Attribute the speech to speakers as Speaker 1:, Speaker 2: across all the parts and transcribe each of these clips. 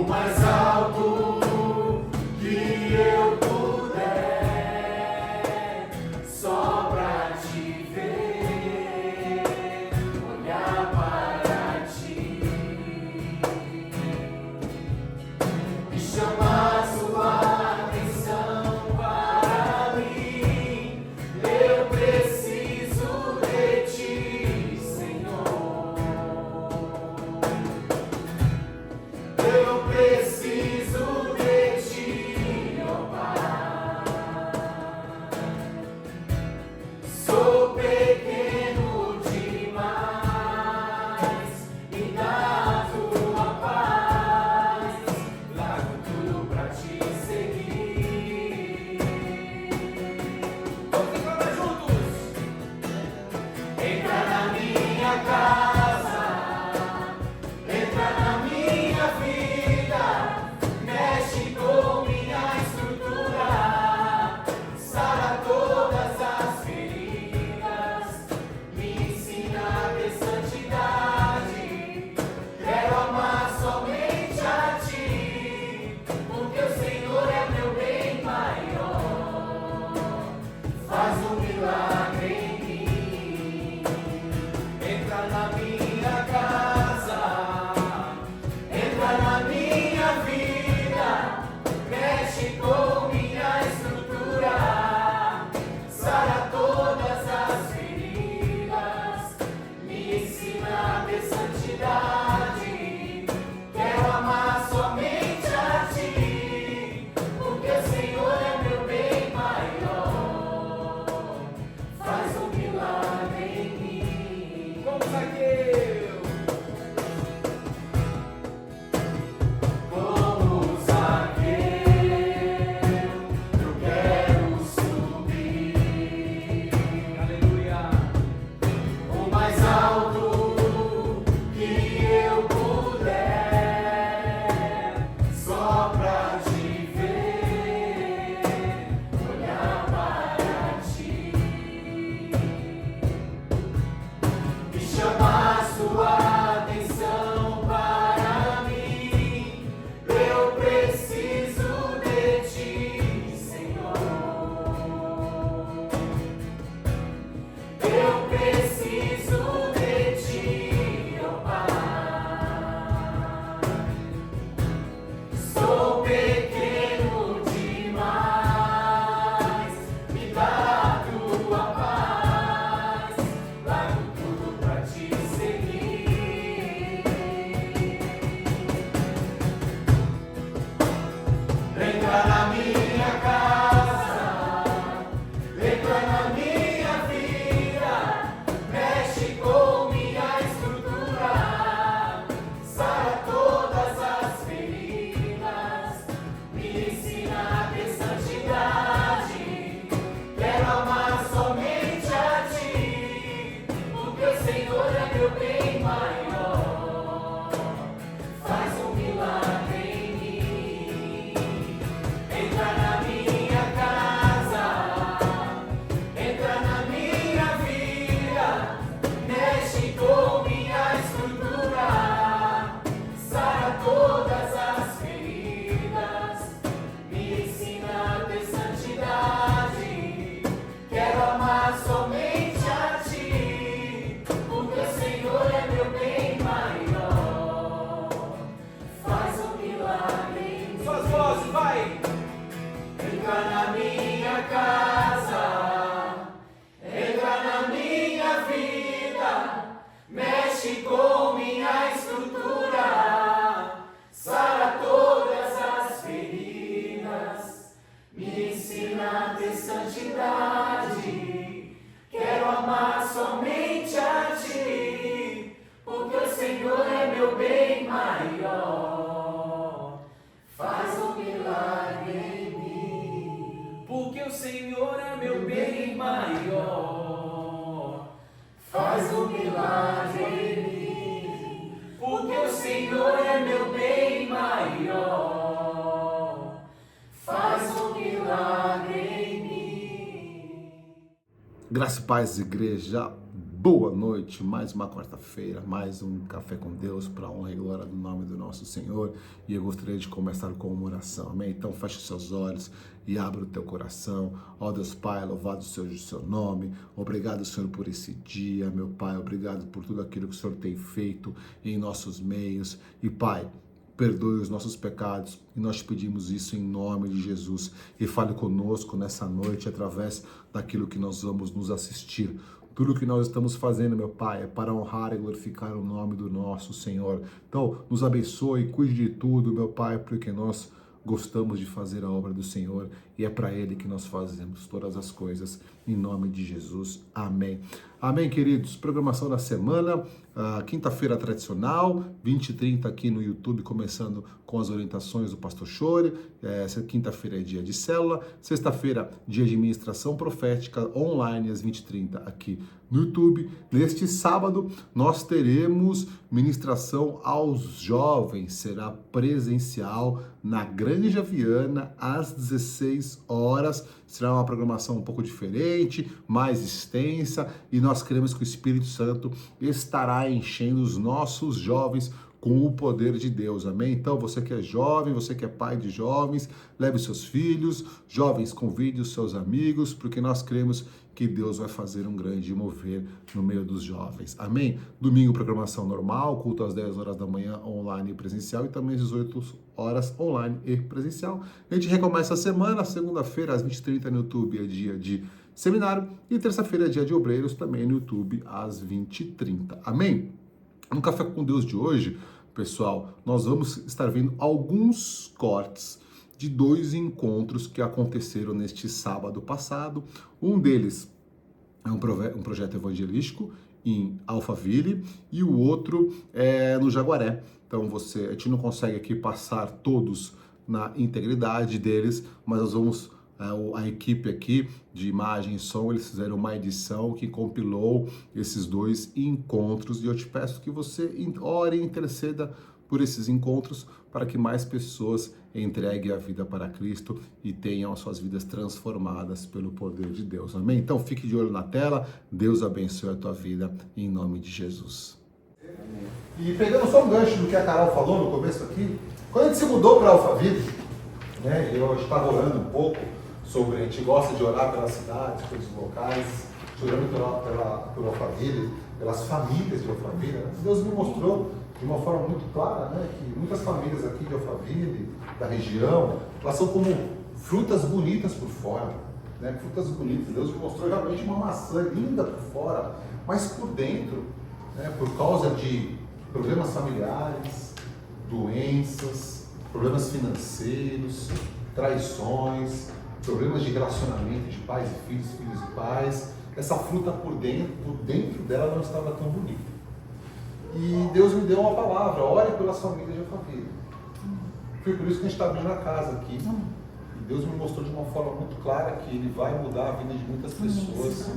Speaker 1: mais alto que eu puder, só pra te ver, olhar para ti e chamar sua atenção para mim. Eu preciso de ti, Senhor. Eu preciso de ti, ó Pai. Sou pequeno demais, me dá tua paz, largo tudo pra te seguir. Vamos cantar juntos! Entra na minha casa, entra na minha vida, mexe com minha estrutura, sara todas as feridas, me ensina a ter santidade. Quero amar somente a ti, porque o Senhor é meu bem maior. Faz um milagre em mim. Entra na minha casa, entra na minha vida, mexe com minha estrutura, sara todas as feridas, me ensina a ter santidade. Quero amar somente a ti, porque o Senhor é meu bem maior. Faz um milagre em mim. Como Zaqueu, como Zaqueu, eu quero subir. Aleluia. O mais alto que eu puder, só pra te ver, olhar para ti e chamar sua atenção para mim. Eu preciso de ti, Senhor. Eu preciso de ti, ó Pai. Sou pequeno demais, me dá tua paz, largo tudo pra te seguir. Entra na minha casa, entra na minha vida, mexe com minha estrutura, sara todas as feridas, me ensina a ter santidade. Quero amar somente a ti, porque o Senhor é meu bem maior. Faz um milagre em mim. Entra na minha casa, entra na minha vida, mexe com minha estrutura, sara todas as feridas, me ensina a ter santidade. Quero amar somente a ti, porque o Senhor é meu bem maior. Faz um milagre em mim. Suas vozes, vai! Entra na minha casa, entra na minha vida, mexe com minha estrutura, sara todas as feridas, me ensina a ter santidade. Quero amar somente a ti, porque o Senhor é meu bem maior. Faz um milagre em mim, porque o Senhor é meu bem maior. Faz um milagre em mim, porque o Senhor é meu bem maior. Faz um milagre em mim.
Speaker 2: Graça e paz, igreja. Boa noite, mais uma quarta-feira, mais um Café com Deus para a honra e glória do nome do nosso Senhor. E eu gostaria de começar com uma oração, amém? Então feche seus olhos e abra o teu coração. Ó Deus Pai, louvado seja o seu nome. Obrigado, Senhor, por esse dia, meu Pai. Obrigado por tudo aquilo que o Senhor tem feito em nossos meios. E Pai, perdoe os nossos pecados, e nós te pedimos isso em nome de Jesus. E fale conosco nessa noite através daquilo que nós vamos nos assistir. Tudo que nós estamos fazendo, meu Pai, é para honrar e glorificar o nome do nosso Senhor. Então, nos abençoe, cuide de tudo, meu Pai, porque nós gostamos de fazer a obra do Senhor e é para Ele que nós fazemos todas as coisas, em nome de Jesus. Amém. Amém, queridos. Programação da semana, quinta-feira tradicional, 20h30 aqui no YouTube, começando com as orientações do Pastor Chore. Essa quinta-feira é dia de célula. Sexta-feira, dia de ministração profética online às 20h30 aqui no YouTube. Neste sábado, nós teremos ministração aos jovens. Será presencial na Granja Viana às 16 horas. Será uma programação um pouco diferente, mais extensa, e nós queremos que o Espírito Santo estará enchendo os nossos jovens com o poder de Deus, amém? Então, você que é jovem, você que é pai de jovens, leve seus filhos, jovens, convide os seus amigos, porque nós cremos que Deus vai fazer um grande mover no meio dos jovens, amém? Domingo, programação normal, culto às 10 horas da manhã, online e presencial, e também às 18 horas, online e presencial. A gente recomeça a semana, segunda-feira, às 20h30 no YouTube, é dia de seminário, e terça-feira é dia de obreiros, também no YouTube, às 20h30, amém? No Café com Deus de hoje, pessoal, nós vamos estar vendo alguns cortes de 2 encontros que aconteceram neste sábado passado. Um deles é um projeto evangelístico em Alphaville e o outro é no Jaguaré. Então a gente não consegue aqui passar todos na integridade deles, mas nós vamos... A equipe aqui de imagem e som, eles fizeram uma edição que compilou esses 2 encontros e eu te peço que você ore e interceda por esses encontros para que mais pessoas entreguem a vida para Cristo e tenham as suas vidas transformadas pelo poder de Deus, amém? Então fique de olho na tela, Deus abençoe a tua vida em nome de Jesus.
Speaker 3: E pegando só um gancho do que a Carol falou no começo aqui, quando a gente se mudou para Alphaville, né, eu estava orando um pouco sobre, a gente gosta de orar pelas cidades, pelos locais, orando por Alphaville, pelas famílias de Alphaville, né? Deus me mostrou de uma forma muito clara, né, que muitas famílias aqui de Alphaville, da região, elas são como frutas bonitas por fora, né, frutas bonitas. Deus me mostrou realmente uma maçã linda por fora, mas por dentro, né, por causa de problemas familiares, doenças, problemas financeiros, traições, problemas de relacionamento de pais e filhos, filhos e pais, essa fruta por dentro dela não estava tão bonita. E Deus me deu uma palavra: ore pelas famílias de Alphaville. Foi por isso que a gente está abrindo a casa aqui. E Deus me mostrou de uma forma muito clara que Ele vai mudar a vida de muitas pessoas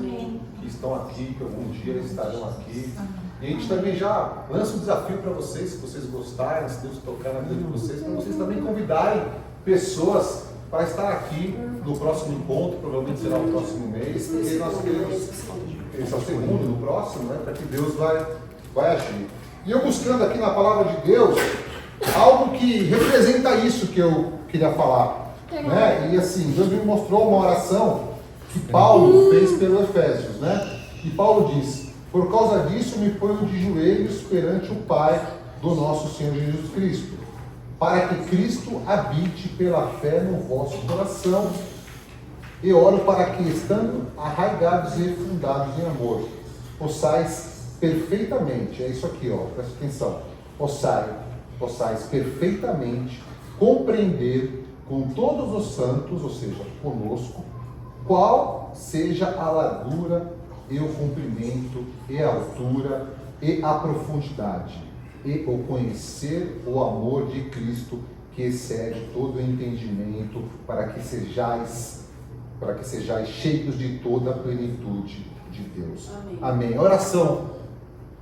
Speaker 3: que estão aqui, que algum dia estarão aqui. E a gente também já lança um desafio para vocês, se vocês gostarem, se Deus tocar na vida de vocês, para vocês também convidarem pessoas para estar aqui no próximo encontro, provavelmente será o próximo mês, e nós queremos, esse é o segundo, no próximo, né, para que Deus vai agir. E eu buscando aqui na palavra de Deus, algo que representa isso que eu queria falar, né? E assim, Deus me mostrou uma oração que Paulo fez pelo Efésios, né? E Paulo diz: por causa disso me ponho de joelhos perante o Pai do nosso Senhor Jesus Cristo, para que Cristo habite pela fé no vosso coração, e oro para que, estando arraigados e fundados em amor, possais perfeitamente, é isso aqui, ó, presta atenção, possais perfeitamente compreender com todos os santos, ou seja, conosco, qual seja a largura e o comprimento e a altura e a profundidade, e o conhecer o amor de Cristo, que excede todo o entendimento, para que sejais cheios de toda a plenitude de Deus. Amém. Oração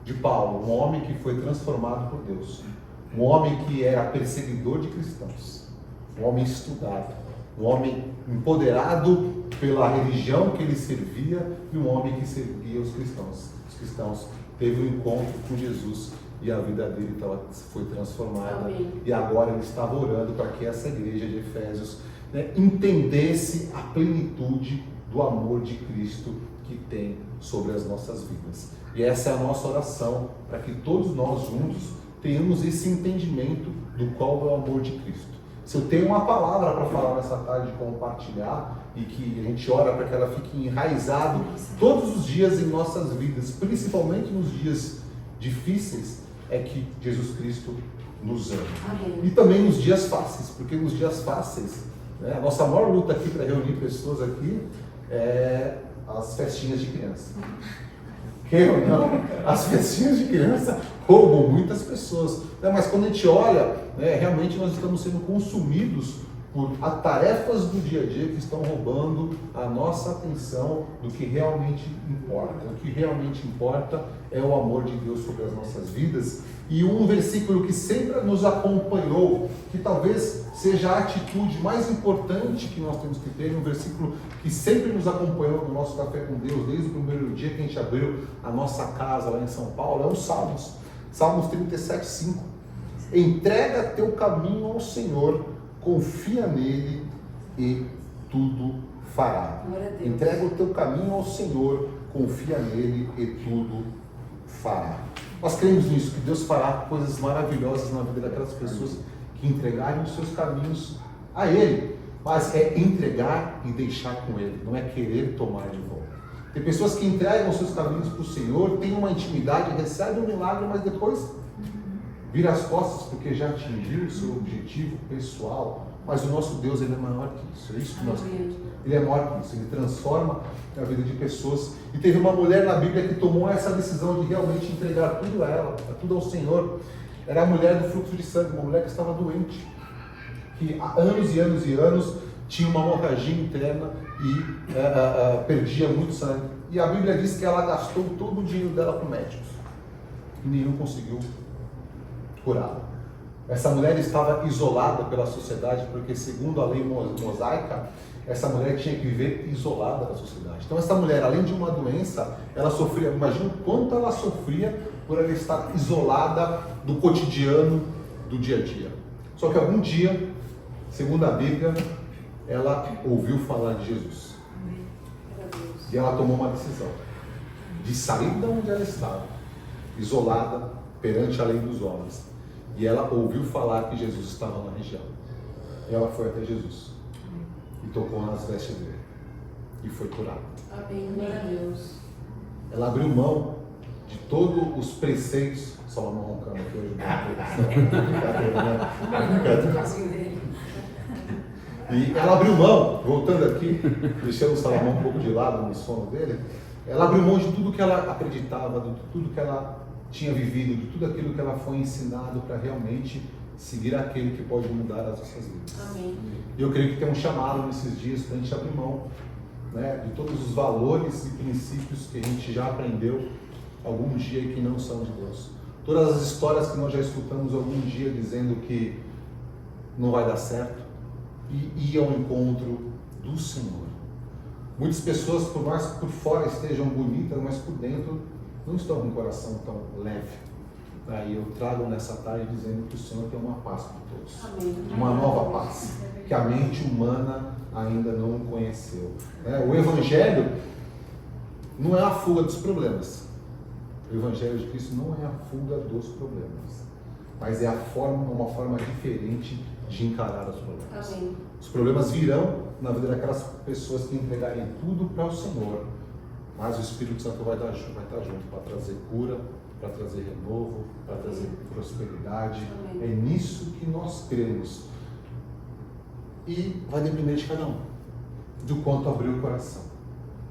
Speaker 3: de Paulo, um homem que foi transformado por Deus, um homem que era perseguidor de cristãos, um homem estudado, Um homem empoderado pela religião que ele servia e um homem que servia os cristãos. Os cristãos teve um encontro com Jesus e a vida dele foi transformada.
Speaker 1: Amém.
Speaker 3: E agora ele estava orando para que essa igreja de Efésios, né, entendesse a plenitude do amor de Cristo que tem sobre as nossas vidas. E essa é a nossa oração, para que todos nós juntos tenhamos esse entendimento do qual é o amor de Cristo. Se eu tenho uma palavra para falar nessa tarde, compartilhar, e que a gente ora para que ela fique enraizada todos os dias em nossas vidas, principalmente nos dias difíceis, é que Jesus Cristo nos ama.
Speaker 1: Amém.
Speaker 3: E também nos dias fáceis, porque nos dias fáceis, né, a nossa maior luta aqui para reunir pessoas aqui é as festinhas de criança. Quem ou não, as festinhas de criança roubam muitas pessoas. Né? Mas quando a gente olha, né, realmente nós estamos sendo consumidos por tarefas do dia a dia que estão roubando a nossa atenção do que realmente importa. O que realmente importa é o amor de Deus sobre as nossas vidas. E um versículo que sempre nos acompanhou, que talvez seja a atitude mais importante que nós temos que ter, um versículo que sempre nos acompanhou no nosso Café com Deus, desde o primeiro dia que a gente abriu a nossa casa lá em São Paulo, é o Salmos. Salmos 37:5. Entrega teu caminho ao Senhor, confia nele e tudo fará. Entrega o teu caminho ao Senhor, confia nele e tudo fará. Nós cremos nisso, que Deus fará coisas maravilhosas na vida daquelas pessoas que entregarem os seus caminhos a Ele. Mas é entregar e deixar com Ele, não é querer tomar de volta. Tem pessoas que entregam os seus caminhos para o Senhor, têm uma intimidade, recebem um milagre, mas depois vira as costas porque já atingiu o seu objetivo pessoal. Mas o nosso Deus, Ele é maior que isso. É isso que nós temos. Ele é maior que isso. Ele transforma a vida de pessoas. E teve uma mulher na Bíblia que tomou essa decisão de realmente entregar tudo a ela, tudo ao Senhor. Era a mulher do fluxo de sangue, uma mulher que estava doente, que há anos e anos e anos tinha uma hemorragia interna e perdia muito sangue. E a Bíblia diz que ela gastou todo o dinheiro dela com médicos e nenhum conseguiu curá-la. Essa mulher estava isolada pela sociedade, porque segundo a lei mosaica, essa mulher tinha que viver isolada da sociedade. Então essa mulher, além de uma doença, ela sofria, imagina o quanto ela sofria por ela estar isolada do cotidiano, do dia a dia. Só que algum dia, segundo a Bíblia, ela ouviu falar de Jesus. E ela tomou uma decisão de sair de onde ela estava, isolada perante a lei dos homens. E ela ouviu falar que Jesus estava na região. E ela foi até Jesus. E tocou nas vestes dele. E foi curada.
Speaker 1: Amém. Glória a Deus.
Speaker 3: Ela abriu mão de todos os preceitos. Salomão roncando aqui hoje. E ela abriu mão, voltando aqui, deixando o Salomão um pouco de lado no sono dele. Ela abriu mão de tudo que ela acreditava, de tudo que ela tinha vivido, de tudo aquilo que ela foi ensinado para realmente seguir aquele que pode mudar as nossas vidas.
Speaker 1: Amém.
Speaker 3: E eu creio que tem um chamado nesses dias para a gente abrir mão, né, de todos os valores e princípios que a gente já aprendeu algum dia e que não são de Deus. Todas as histórias que nós já escutamos algum dia dizendo que não vai dar certo e ir ao encontro do Senhor. Muitas pessoas, por mais que por fora estejam bonitas, mas por dentro não estão com o coração tão leve. Aí eu trago nessa tarde dizendo que o Senhor tem uma paz para todos.
Speaker 1: Amém.
Speaker 3: Uma nova paz, que a mente humana ainda não conheceu. O Evangelho não é a fuga dos problemas. O Evangelho de Cristo não é a fuga dos problemas, mas é uma forma diferente de encarar os problemas.
Speaker 1: Amém.
Speaker 3: Os problemas virão na vida daquelas pessoas que entregarem tudo para o Senhor, mas o Espírito Santo vai estar junto para trazer cura, para trazer renovo, para trazer prosperidade.
Speaker 1: Amém.
Speaker 3: É nisso que nós cremos. E vai depender de cada um, do quanto abrir o coração.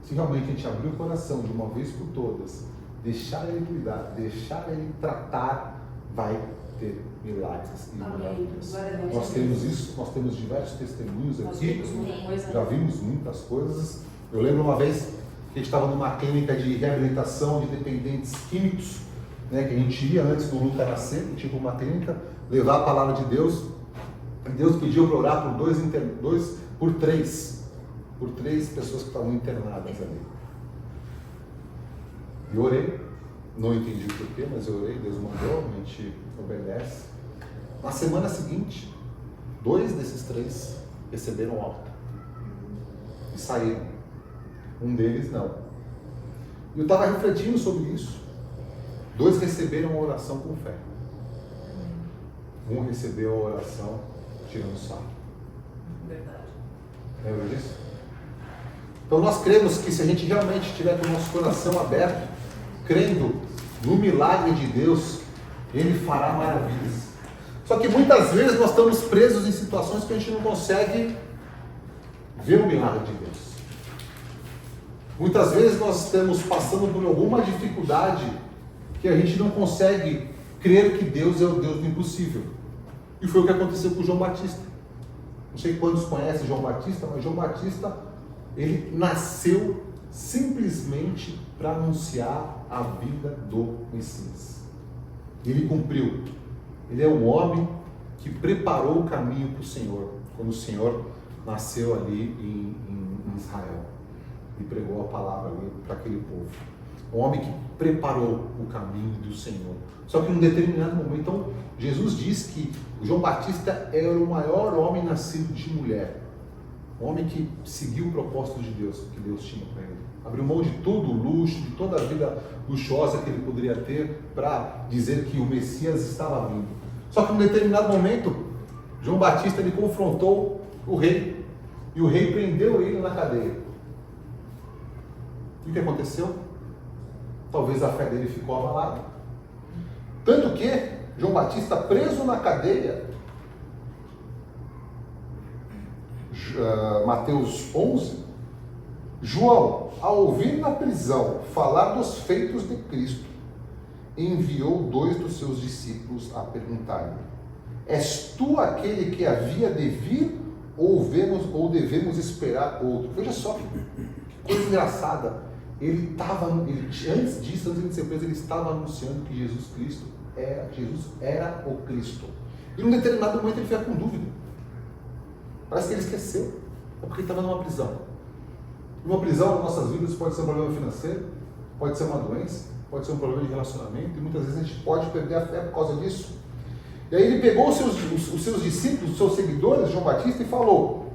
Speaker 3: Se realmente a gente abrir o coração de uma vez por todas, deixar Ele cuidar, deixar Ele tratar, vai ter milagres e maravilhas. Nós temos isso, nós temos diversos testemunhos aqui, já vimos muitas coisas. Eu lembro uma vez que a gente estava numa clínica de reabilitação de dependentes químicos, né, que a gente ia antes do Luca nascer, tipo uma clínica, levar a palavra de Deus. Deus pediu para orar por dois por três pessoas que estavam internadas ali. E orei, não entendi o porquê, mas eu orei, Deus mandou, a gente obedece. Na semana seguinte, 2 desses 3 receberam alta e saíram. Um deles não. E eu estava refletindo sobre isso. 2 receberam a oração com fé. Um recebeu a oração tirando sarro.
Speaker 1: Verdade.
Speaker 3: Lembra disso? Então nós cremos que se a gente realmente estiver com o nosso coração aberto, crendo no milagre de Deus, Ele fará maravilhas. Só que muitas vezes nós estamos presos em situações que a gente não consegue ver o milagre de Deus. Muitas vezes nós estamos passando por alguma dificuldade que a gente não consegue crer que Deus é o Deus do impossível. E foi o que aconteceu com João Batista. Não sei quantos conhecem João Batista, mas João Batista, ele nasceu simplesmente para anunciar a vinda do Messias. Ele cumpriu. Ele é um homem que preparou o caminho para o Senhor, quando o Senhor nasceu ali em Israel e pregou a palavra ali para aquele povo. Um homem que preparou o caminho do Senhor. Só que em um determinado momento, então, Jesus diz que João Batista era o maior homem nascido de mulher. Um homem que seguiu o propósito de Deus, que Deus tinha para ele. Abriu mão de todo o luxo, de toda a vida luxuosa que ele poderia ter para dizer que o Messias estava vindo. Só que em um determinado momento, João Batista ele confrontou o rei. E o rei prendeu ele na cadeia. E o que aconteceu? Talvez a fé dele ficou abalada. Tanto que João Batista, preso na cadeia, Mateus 11, João, ao ouvir na prisão falar dos feitos de Cristo, enviou 2 dos seus discípulos a perguntar-lhe: és tu aquele que havia de vir ou devemos esperar outro? Veja só que coisa engraçada. Antes disso, antes de ser preso, ele estava anunciando que Jesus era o Cristo. E num determinado momento ele fica com dúvida. Parece que ele esqueceu. É porque ele estava numa prisão. Uma prisão nas nossas vidas pode ser um problema financeiro, pode ser uma doença, pode ser um problema de relacionamento, e muitas vezes a gente pode perder a fé por causa disso. E aí ele pegou os seus discípulos, os seus seguidores, João Batista, e falou.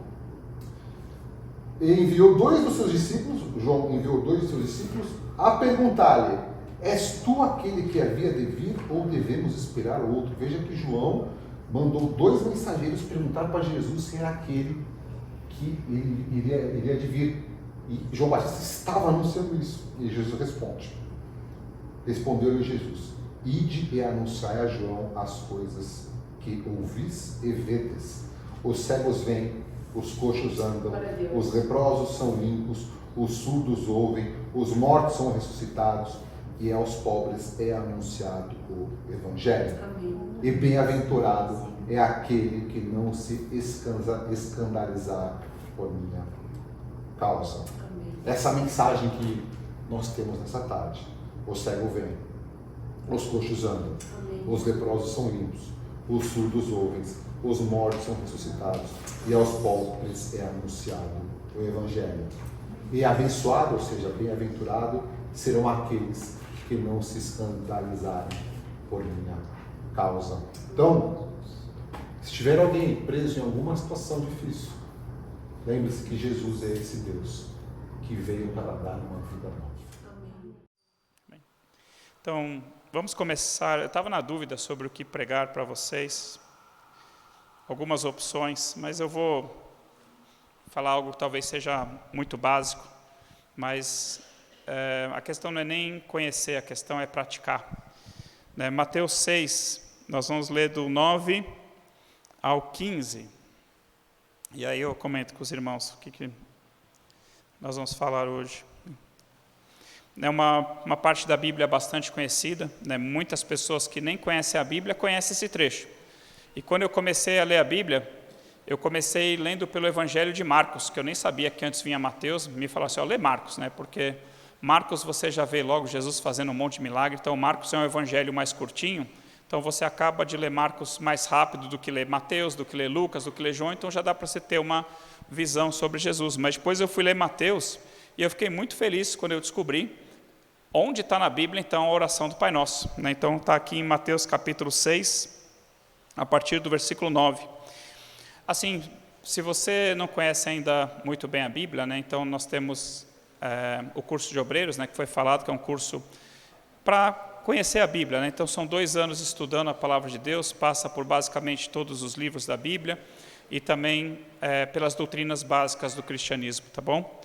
Speaker 3: Ele enviou 2 dos seus discípulos, João enviou 2 dos seus discípulos, a perguntar-lhe: és tu aquele que havia de vir ou devemos esperar outro? Veja que João mandou 2 mensageiros perguntar para Jesus se era aquele que ele iria de vir. E João Batista estava anunciando isso. E Jesus responde. Respondeu-lhe Jesus: ide e anunciai a João as coisas que ouvis e vedes. Os cegos vêm, os coxos andam, os leprosos são limpos, os surdos ouvem, os mortos são ressuscitados, e aos pobres é anunciado o Evangelho. Amém. E bem-aventurado é aquele que não se escandalizar por minha causa. Amém. Essa mensagem que nós temos nessa tarde. O cego vem, os coxos andam, amém, os leprosos são limpos, os surdos ouvem, os mortos são ressuscitados, e aos pobres é anunciado o Evangelho. E abençoado, ou seja, bem-aventurado, serão aqueles que não se escandalizarem por minha causa. Então, se tiver alguém preso em alguma situação difícil, lembre-se que Jesus é esse Deus que veio para dar uma vida nova.
Speaker 4: Então, vamos começar. Eu estava na dúvida sobre o que pregar para vocês, algumas opções, mas eu vou falar algo que talvez seja muito básico, mas a questão não é nem conhecer, a questão é praticar. Mateus 6, nós vamos ler do 9 ao 15, e aí eu comento com os irmãos o que nós vamos falar hoje. É uma parte da Bíblia bastante conhecida, muitas pessoas que nem conhecem a Bíblia conhecem esse trecho. E quando eu comecei a ler a Bíblia, eu comecei lendo pelo Evangelho de Marcos, que eu nem sabia que antes vinha Mateus, me falaram assim, lê Marcos, porque Marcos você já vê logo Jesus fazendo um monte de milagre, então Marcos é um evangelho mais curtinho, Então você acaba de ler Marcos mais rápido do que ler Mateus, do que ler Lucas, do que ler João, então já dá para você ter uma visão sobre Jesus. Mas depois eu fui ler Mateus e eu fiquei muito feliz quando eu descobri onde está na Bíblia, então, a oração do Pai Nosso. Então está aqui em Mateus capítulo 6, a partir do versículo 9. Assim, se você não conhece ainda muito bem a Bíblia, então nós temos o curso de obreiros, que foi falado que é um curso para conhecer a Bíblia. Então são 2 anos estudando a Palavra de Deus, passa por basicamente todos os livros da Bíblia e também pelas doutrinas básicas do cristianismo, tá bom?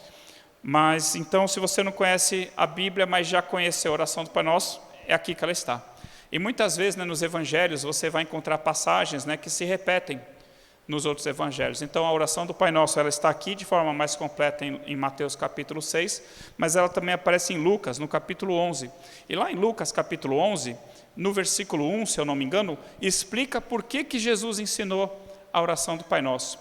Speaker 4: Mas então, se você não conhece a Bíblia, mas já conhece a oração do Pai Nosso, é aqui que ela está. E muitas vezes nos evangelhos você vai encontrar passagens que se repetem nos outros evangelhos. Então a oração do Pai Nosso, ela está aqui de forma mais completa em Mateus capítulo 6, mas ela também aparece em Lucas, no capítulo 11. E lá em Lucas capítulo 11, no versículo 1, se eu não me engano, explica por que Jesus ensinou a oração do Pai Nosso.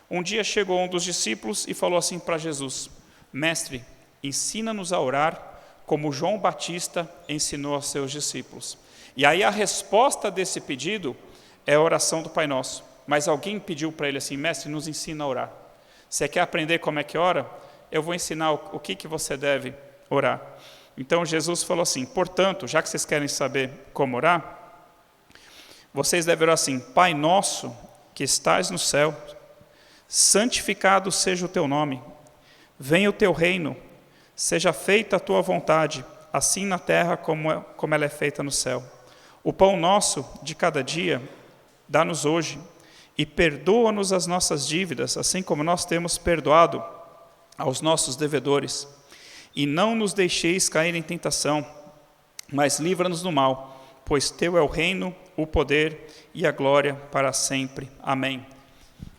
Speaker 4: Um dia chegou um dos discípulos e falou assim para Jesus: Mestre, ensina-nos a orar como João Batista ensinou aos seus discípulos. E aí a resposta desse pedido é a oração do Pai Nosso. Mas alguém pediu para ele assim: Mestre, nos ensina a orar. Você quer aprender como é que ora? Eu vou ensinar o que você deve orar. Então Jesus falou assim: portanto, já que vocês querem saber como orar, vocês devem orar assim: Pai nosso que estás no céu, santificado seja o teu nome. Venha o teu reino, seja feita a tua vontade, assim na terra como ela é feita no céu. O pão nosso de cada dia, dá-nos hoje, e perdoa-nos as nossas dívidas, assim como nós temos perdoado aos nossos devedores. E não nos deixeis cair em tentação, mas livra-nos do mal, pois teu é o reino, o poder e a glória para sempre. Amém.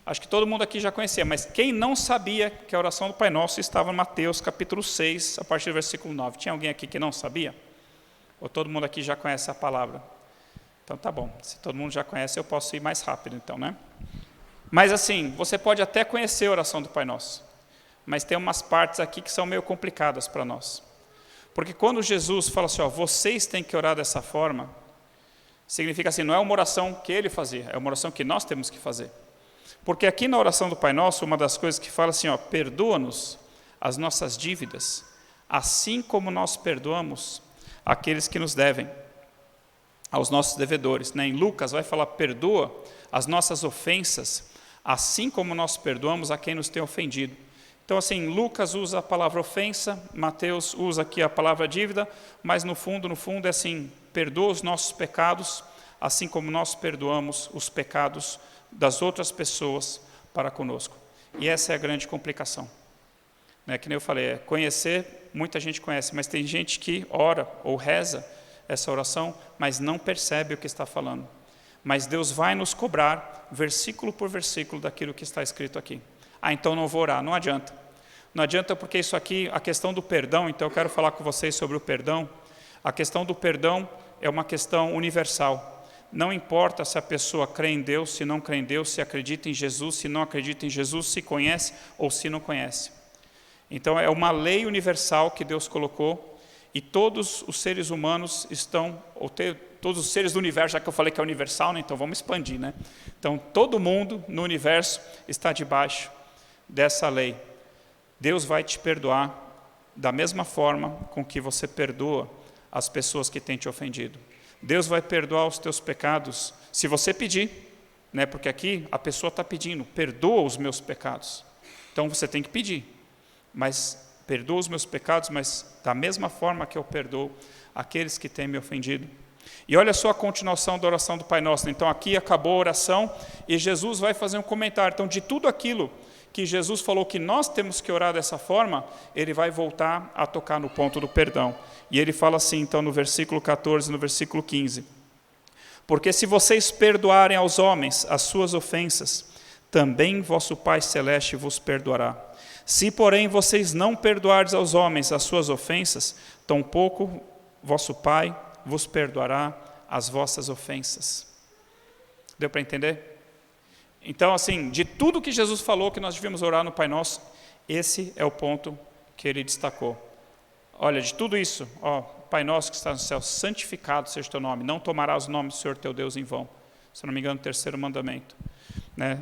Speaker 4: Acho que todo mundo aqui já conhecia, mas quem não sabia que a oração do Pai Nosso estava em Mateus capítulo 6, a partir do versículo 9? Tinha alguém aqui que não sabia? Ou todo mundo aqui já conhece a palavra? Então tá bom, se todo mundo já conhece, eu posso ir mais rápido então, Mas assim, você pode até conhecer a oração do Pai Nosso, mas tem umas partes aqui que são meio complicadas para nós. Porque quando Jesus fala assim, vocês têm que orar dessa forma, significa assim, não é uma oração que ele fazia, é uma oração que nós temos que fazer. Porque aqui na oração do Pai Nosso, uma das coisas que fala assim, perdoa-nos as nossas dívidas, assim como nós perdoamos aqueles que nos devem, aos nossos devedores. Em Lucas vai falar, perdoa as nossas ofensas, assim como nós perdoamos a quem nos tem ofendido. Então assim, Lucas usa a palavra ofensa, Mateus usa aqui a palavra dívida, mas no fundo é assim, perdoa os nossos pecados, assim como nós perdoamos os pecados das outras pessoas para conosco. E essa é a grande complicação. Que nem eu falei, conhecer, muita gente conhece, mas tem gente que ora ou reza essa oração, mas não percebe o que está falando. Mas Deus vai nos cobrar, versículo por versículo, daquilo que está escrito aqui. Então não vou orar, não adianta. Não adianta porque isso aqui, a questão do perdão, então eu quero falar com vocês sobre o perdão. A questão do perdão é uma questão universal. Não importa se a pessoa crê em Deus, se não crê em Deus, se acredita em Jesus, se não acredita em Jesus, se conhece ou se não conhece. Então é uma lei universal que Deus colocou e todos os seres humanos estão, todos os seres do universo, já que eu falei que é universal, então vamos expandir, Então todo mundo no universo está debaixo dessa lei. Deus vai te perdoar da mesma forma com que você perdoa as pessoas que têm te ofendido. Deus vai perdoar os teus pecados, se você pedir, porque aqui a pessoa está pedindo, perdoa os meus pecados. Então você tem que pedir, mas perdoa os meus pecados, mas da mesma forma que eu perdoo aqueles que têm me ofendido. E olha só a continuação da oração do Pai Nosso. Então aqui acabou a oração e Jesus vai fazer um comentário. Então de tudo aquilo que Jesus falou que nós temos que orar dessa forma, ele vai voltar a tocar no ponto do perdão. E ele fala assim, então, no versículo 14, no versículo 15. Porque se vocês perdoarem aos homens as suas ofensas, também vosso Pai Celeste vos perdoará. Se, porém, vocês não perdoardes aos homens as suas ofensas, tampouco vosso Pai vos perdoará as vossas ofensas. Deu para entender? Então, assim, de tudo que Jesus falou que nós devíamos orar no Pai Nosso, esse é o ponto que ele destacou. Olha, de tudo isso, Pai nosso que está no céu, santificado seja o teu nome. Não tomarás o nome do Senhor teu Deus em vão. Se não me engano, o terceiro mandamento. Né?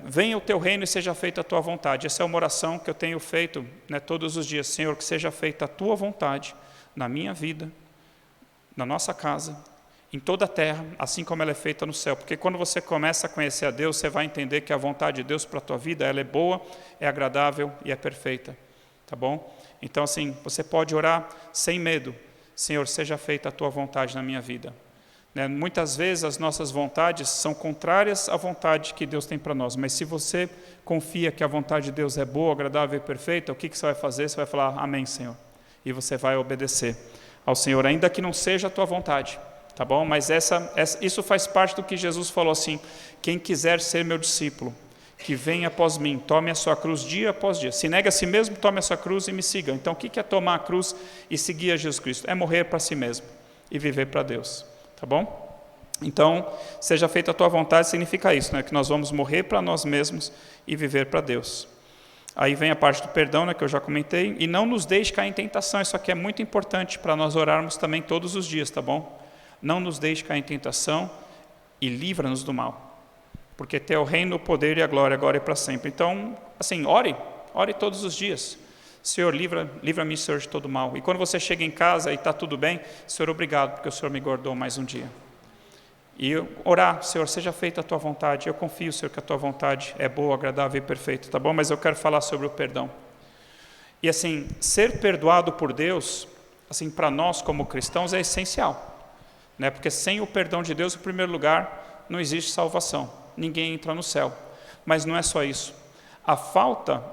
Speaker 4: Venha o teu reino e seja feita a tua vontade. Essa é uma oração que eu tenho feito, né, todos os dias. Senhor, que seja feita a tua vontade na minha vida, na nossa casa, em toda a terra, assim como ela é feita no céu. Porque quando você começa a conhecer a Deus, você vai entender que a vontade de Deus para a tua vida, ela é boa, é agradável e é perfeita. Tá bom? Então, assim, você pode orar sem medo. Senhor, seja feita a tua vontade na minha vida. Né? Muitas vezes as nossas vontades são contrárias à vontade que Deus tem para nós. Mas se você confia que a vontade de Deus é boa, agradável e perfeita, o que você vai fazer? Você vai falar, amém, Senhor. E você vai obedecer ao Senhor, ainda que não seja a tua vontade. Tá bom? Mas isso faz parte do que Jesus falou assim, quem quiser ser meu discípulo, que venha após mim, tome a sua cruz dia após dia. Se nega a si mesmo, tome a sua cruz e me siga. Então, o que é tomar a cruz e seguir a Jesus Cristo? É morrer para si mesmo e viver para Deus. Tá bom? Então, seja feita a tua vontade, significa isso, né? Que nós vamos morrer para nós mesmos e viver para Deus. Aí vem a parte do perdão, né, que eu já comentei. E não nos deixe cair em tentação. Isso aqui é muito importante para nós orarmos também todos os dias, tá bom? Não nos deixe cair em tentação e livra-nos do mal. Porque teu reino, o poder e a glória agora e para sempre. Então, assim, ore todos os dias. Senhor, livra-me, Senhor, de todo mal. E quando você chega em casa e está tudo bem, Senhor, obrigado, porque o Senhor me guardou mais um dia. E orar, Senhor, seja feita a tua vontade. Eu confio, Senhor, que a tua vontade é boa, agradável e perfeita, tá bom? Mas eu quero falar sobre o perdão. E assim, ser perdoado por Deus, assim, para nós como cristãos é essencial. Né? Porque sem o perdão de Deus, em primeiro lugar, não existe salvação. Ninguém entra no céu. Mas não é só isso. A falta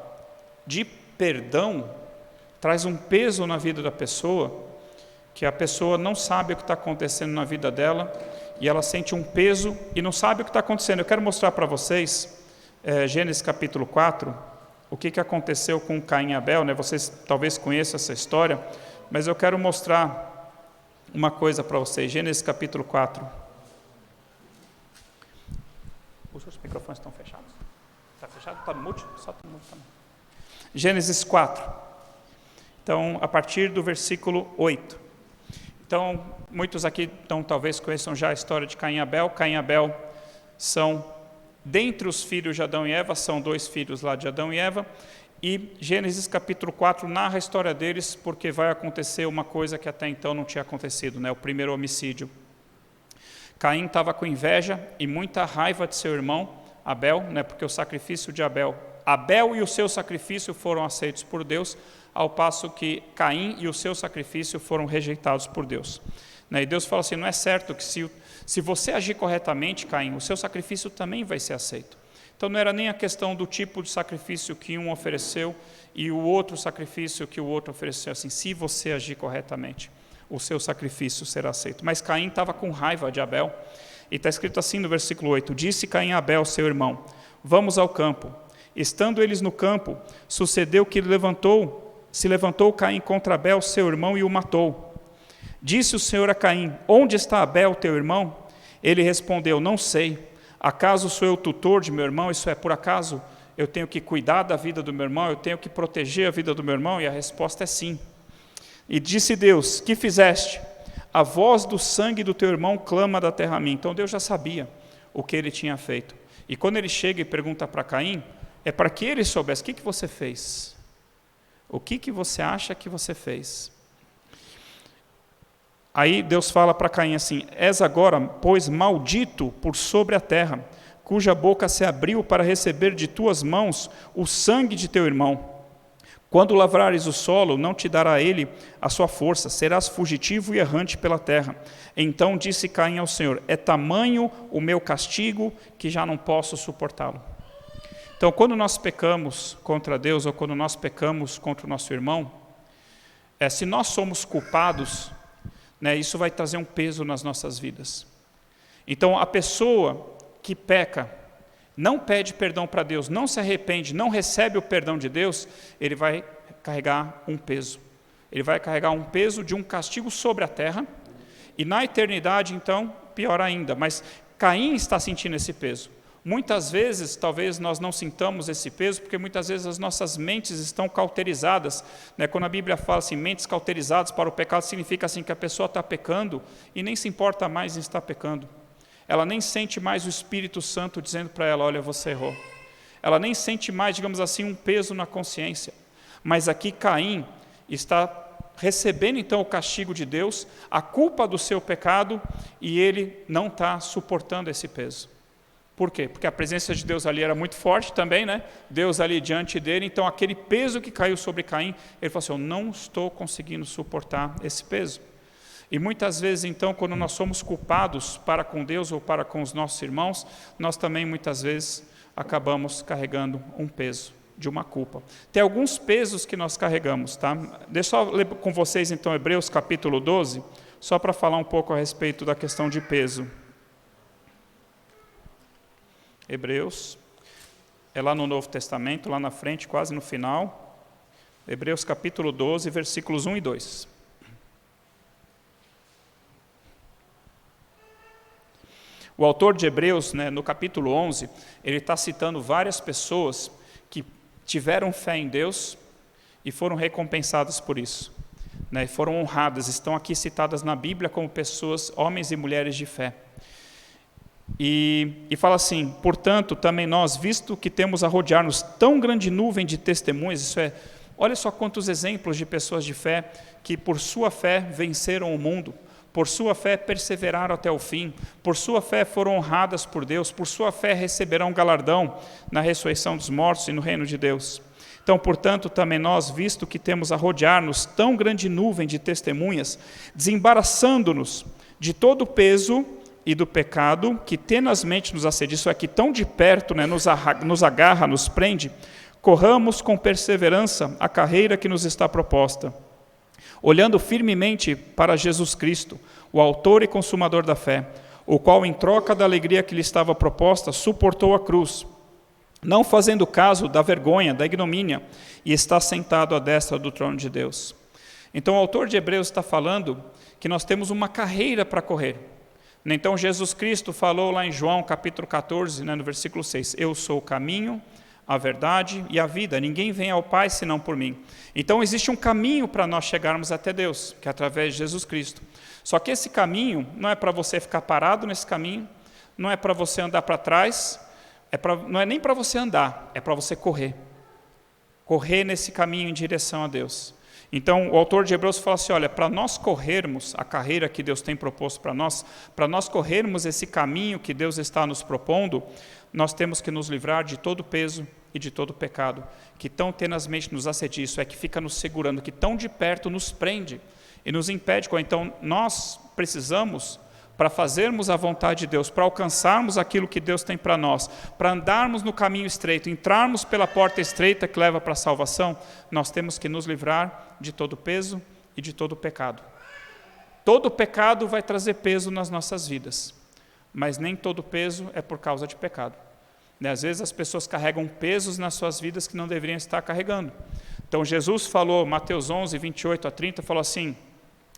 Speaker 4: de perdão traz um peso na vida da pessoa, que a pessoa não sabe o que está acontecendo na vida dela, e ela sente um peso e não sabe o que está acontecendo. Eu quero mostrar para vocês, Gênesis capítulo 4, o que aconteceu com Caim e Abel. Né? Vocês talvez conheçam essa história, mas eu quero mostrar uma coisa para vocês. Gênesis capítulo 4. Os seus microfones estão fechados? Está fechado? Está no mute? Só está no mute também. Gênesis 4. Então, a partir do versículo 8. Então, muitos aqui talvez conheçam já a história de Caim e Abel. Caim e Abel são, dentre os filhos de Adão e Eva, são 2 filhos lá de Adão e Eva. E Gênesis capítulo 4 narra a história deles, porque vai acontecer uma coisa que até então não tinha acontecido, né? O primeiro homicídio. Caim estava com inveja e muita raiva de seu irmão Abel, né? Porque o sacrifício de Abel e o seu sacrifício foram aceitos por Deus, ao passo que Caim e o seu sacrifício foram rejeitados por Deus. Né? E Deus fala assim, não é certo que se você agir corretamente, Caim, o seu sacrifício também vai ser aceito. Então não era nem a questão do tipo de sacrifício que um ofereceu e o outro sacrifício que o outro ofereceu. Assim, se você agir corretamente, o seu sacrifício será aceito. Mas Caim estava com raiva de Abel. E está escrito assim no versículo 8. Disse Caim a Abel, seu irmão, vamos ao campo. Estando eles no campo, sucedeu que se levantou Caim contra Abel, seu irmão, e o matou. Disse o Senhor a Caim, onde está Abel, teu irmão? Ele respondeu, não sei. Acaso sou eu tutor de meu irmão? Isso é, por acaso eu tenho que cuidar da vida do meu irmão? Eu tenho que proteger a vida do meu irmão? E a resposta é sim. E disse Deus, que fizeste? A voz do sangue do teu irmão clama da terra a mim. Então Deus já sabia o que ele tinha feito. E quando ele chega e pergunta para Caim, é para que ele soubesse, o que você fez? O que você acha que você fez? Aí Deus fala para Caim assim, és agora, pois, maldito por sobre a terra, cuja boca se abriu para receber de tuas mãos o sangue de teu irmão. Quando lavrares o solo, não te dará ele a sua força, serás fugitivo e errante pela terra. Então disse Caim ao Senhor, é tamanho o meu castigo que já não posso suportá-lo. Então, quando nós pecamos contra Deus ou quando nós pecamos contra o nosso irmão, se nós somos culpados, né, isso vai trazer um peso nas nossas vidas. Então, a pessoa que peca, não pede perdão para Deus, não se arrepende, não recebe o perdão de Deus, ele vai carregar um peso. Ele vai carregar um peso de um castigo sobre a terra, e na eternidade, então, pior ainda. Mas Caim está sentindo esse peso. Muitas vezes, talvez nós não sintamos esse peso, porque muitas vezes as nossas mentes estão cauterizadas, né? Quando a Bíblia fala assim, mentes cauterizadas para o pecado, significa assim que a pessoa está pecando e nem se importa mais em estar pecando. Ela nem sente mais o Espírito Santo dizendo para ela, olha, você errou. Ela nem sente mais, digamos assim, um peso na consciência. Mas aqui Caim está recebendo então o castigo de Deus, a culpa do seu pecado, e ele não está suportando esse peso. Por quê? Porque a presença de Deus ali era muito forte também, né? Deus ali diante dele, então aquele peso que caiu sobre Caim, ele falou assim, eu não estou conseguindo suportar esse peso. E muitas vezes então, quando nós somos culpados para com Deus ou para com os nossos irmãos, nós também muitas vezes acabamos carregando um peso de uma culpa. Tem alguns pesos que nós carregamos, tá? Deixa eu ler com vocês então Hebreus capítulo 12, só para falar um pouco a respeito da questão de peso. Hebreus, é lá no Novo Testamento, lá na frente, quase no final. Hebreus capítulo 12, versículos 1 e 2. O autor de Hebreus, né, no capítulo 11, ele está citando várias pessoas que tiveram fé em Deus e foram recompensadas por isso, né, foram honradas, estão aqui citadas na Bíblia como pessoas, homens e mulheres de fé. E fala assim, portanto, também nós, visto que temos a rodear-nos tão grande nuvem de testemunhas, isso é, olha só quantos exemplos de pessoas de fé que por sua fé venceram o mundo, por sua fé perseveraram até o fim, por sua fé foram honradas por Deus, por sua fé receberão galardão na ressurreição dos mortos e no reino de Deus. Então, portanto, também nós, visto que temos a rodear-nos tão grande nuvem de testemunhas, desembaraçando-nos de todo o peso e do pecado que tenazmente nos assedia, isso é, que tão de perto, né, nos agarra, nos prende, corramos com perseverança a carreira que nos está proposta, olhando firmemente para Jesus Cristo, o autor e consumador da fé, o qual, em troca da alegria que lhe estava proposta, suportou a cruz, não fazendo caso da vergonha, da ignomínia, e está sentado à destra do trono de Deus. Então, o autor de Hebreus está falando que nós temos uma carreira para correr. Então, Jesus Cristo falou lá em João, capítulo 14, né, no versículo 6, eu sou o caminho, a verdade e a vida, ninguém vem ao Pai senão por mim. Então, existe um caminho para nós chegarmos até Deus, que é através de Jesus Cristo. Só que esse caminho não é para você ficar parado nesse caminho, não é para você andar para trás, não é nem para você andar, é para você correr. Correr nesse caminho em direção a Deus. Então, o autor de Hebreus fala assim, olha, para nós corrermos a carreira que Deus tem proposto para nós corrermos esse caminho que Deus está nos propondo, nós temos que nos livrar de todo peso e de todo pecado, que tão tenazmente nos assedia, isso é, que fica nos segurando, que tão de perto nos prende e nos impede. Então, nós precisamos, para fazermos a vontade de Deus, para alcançarmos aquilo que Deus tem para nós, para andarmos no caminho estreito, entrarmos pela porta estreita que leva para a salvação, nós temos que nos livrar de todo peso e de todo pecado. Todo pecado vai trazer peso nas nossas vidas, mas nem todo peso é por causa de pecado. Às vezes as pessoas carregam pesos nas suas vidas que não deveriam estar carregando. Então Jesus falou, Mateus 11, 28 a 30, falou assim,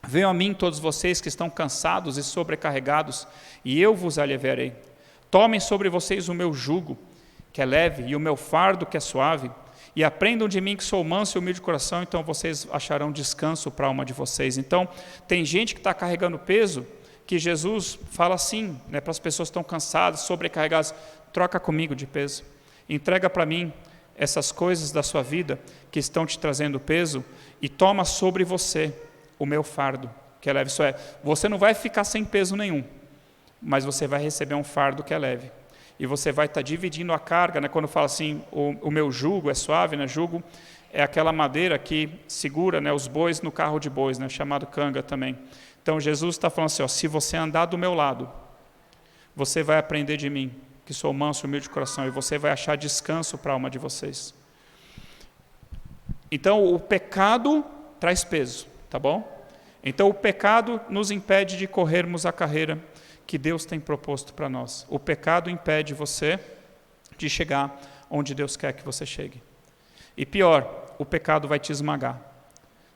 Speaker 4: venham a mim todos vocês que estão cansados e sobrecarregados, e eu vos aliviarei. Tomem sobre vocês o meu jugo, que é leve, e o meu fardo, que é suave, e aprendam de mim que sou manso e humilde de coração, então vocês acharão descanso para a alma de vocês. Então, tem gente que está carregando peso, que Jesus fala assim, né, para as pessoas que estão cansadas, sobrecarregadas, troca comigo de peso, entrega para mim essas coisas da sua vida que estão te trazendo peso, e toma sobre você o meu fardo, que é leve. Isso é, você não vai ficar sem peso nenhum, mas você vai receber um fardo que é leve. E você vai estar dividindo a carga, né? Quando fala assim, o meu jugo é suave, né? Jugo é aquela madeira que segura, né, os bois no carro de bois, né, chamado canga também. Então Jesus está falando assim, ó, se você andar do meu lado, você vai aprender de mim, que sou manso e humilde de coração, e você vai achar descanso para a alma de vocês. Então o pecado traz peso. Tá bom? Então o pecado nos impede de corrermos a carreira que Deus tem proposto para nós. O pecado impede você de chegar onde Deus quer que você chegue. E pior, o pecado vai te esmagar,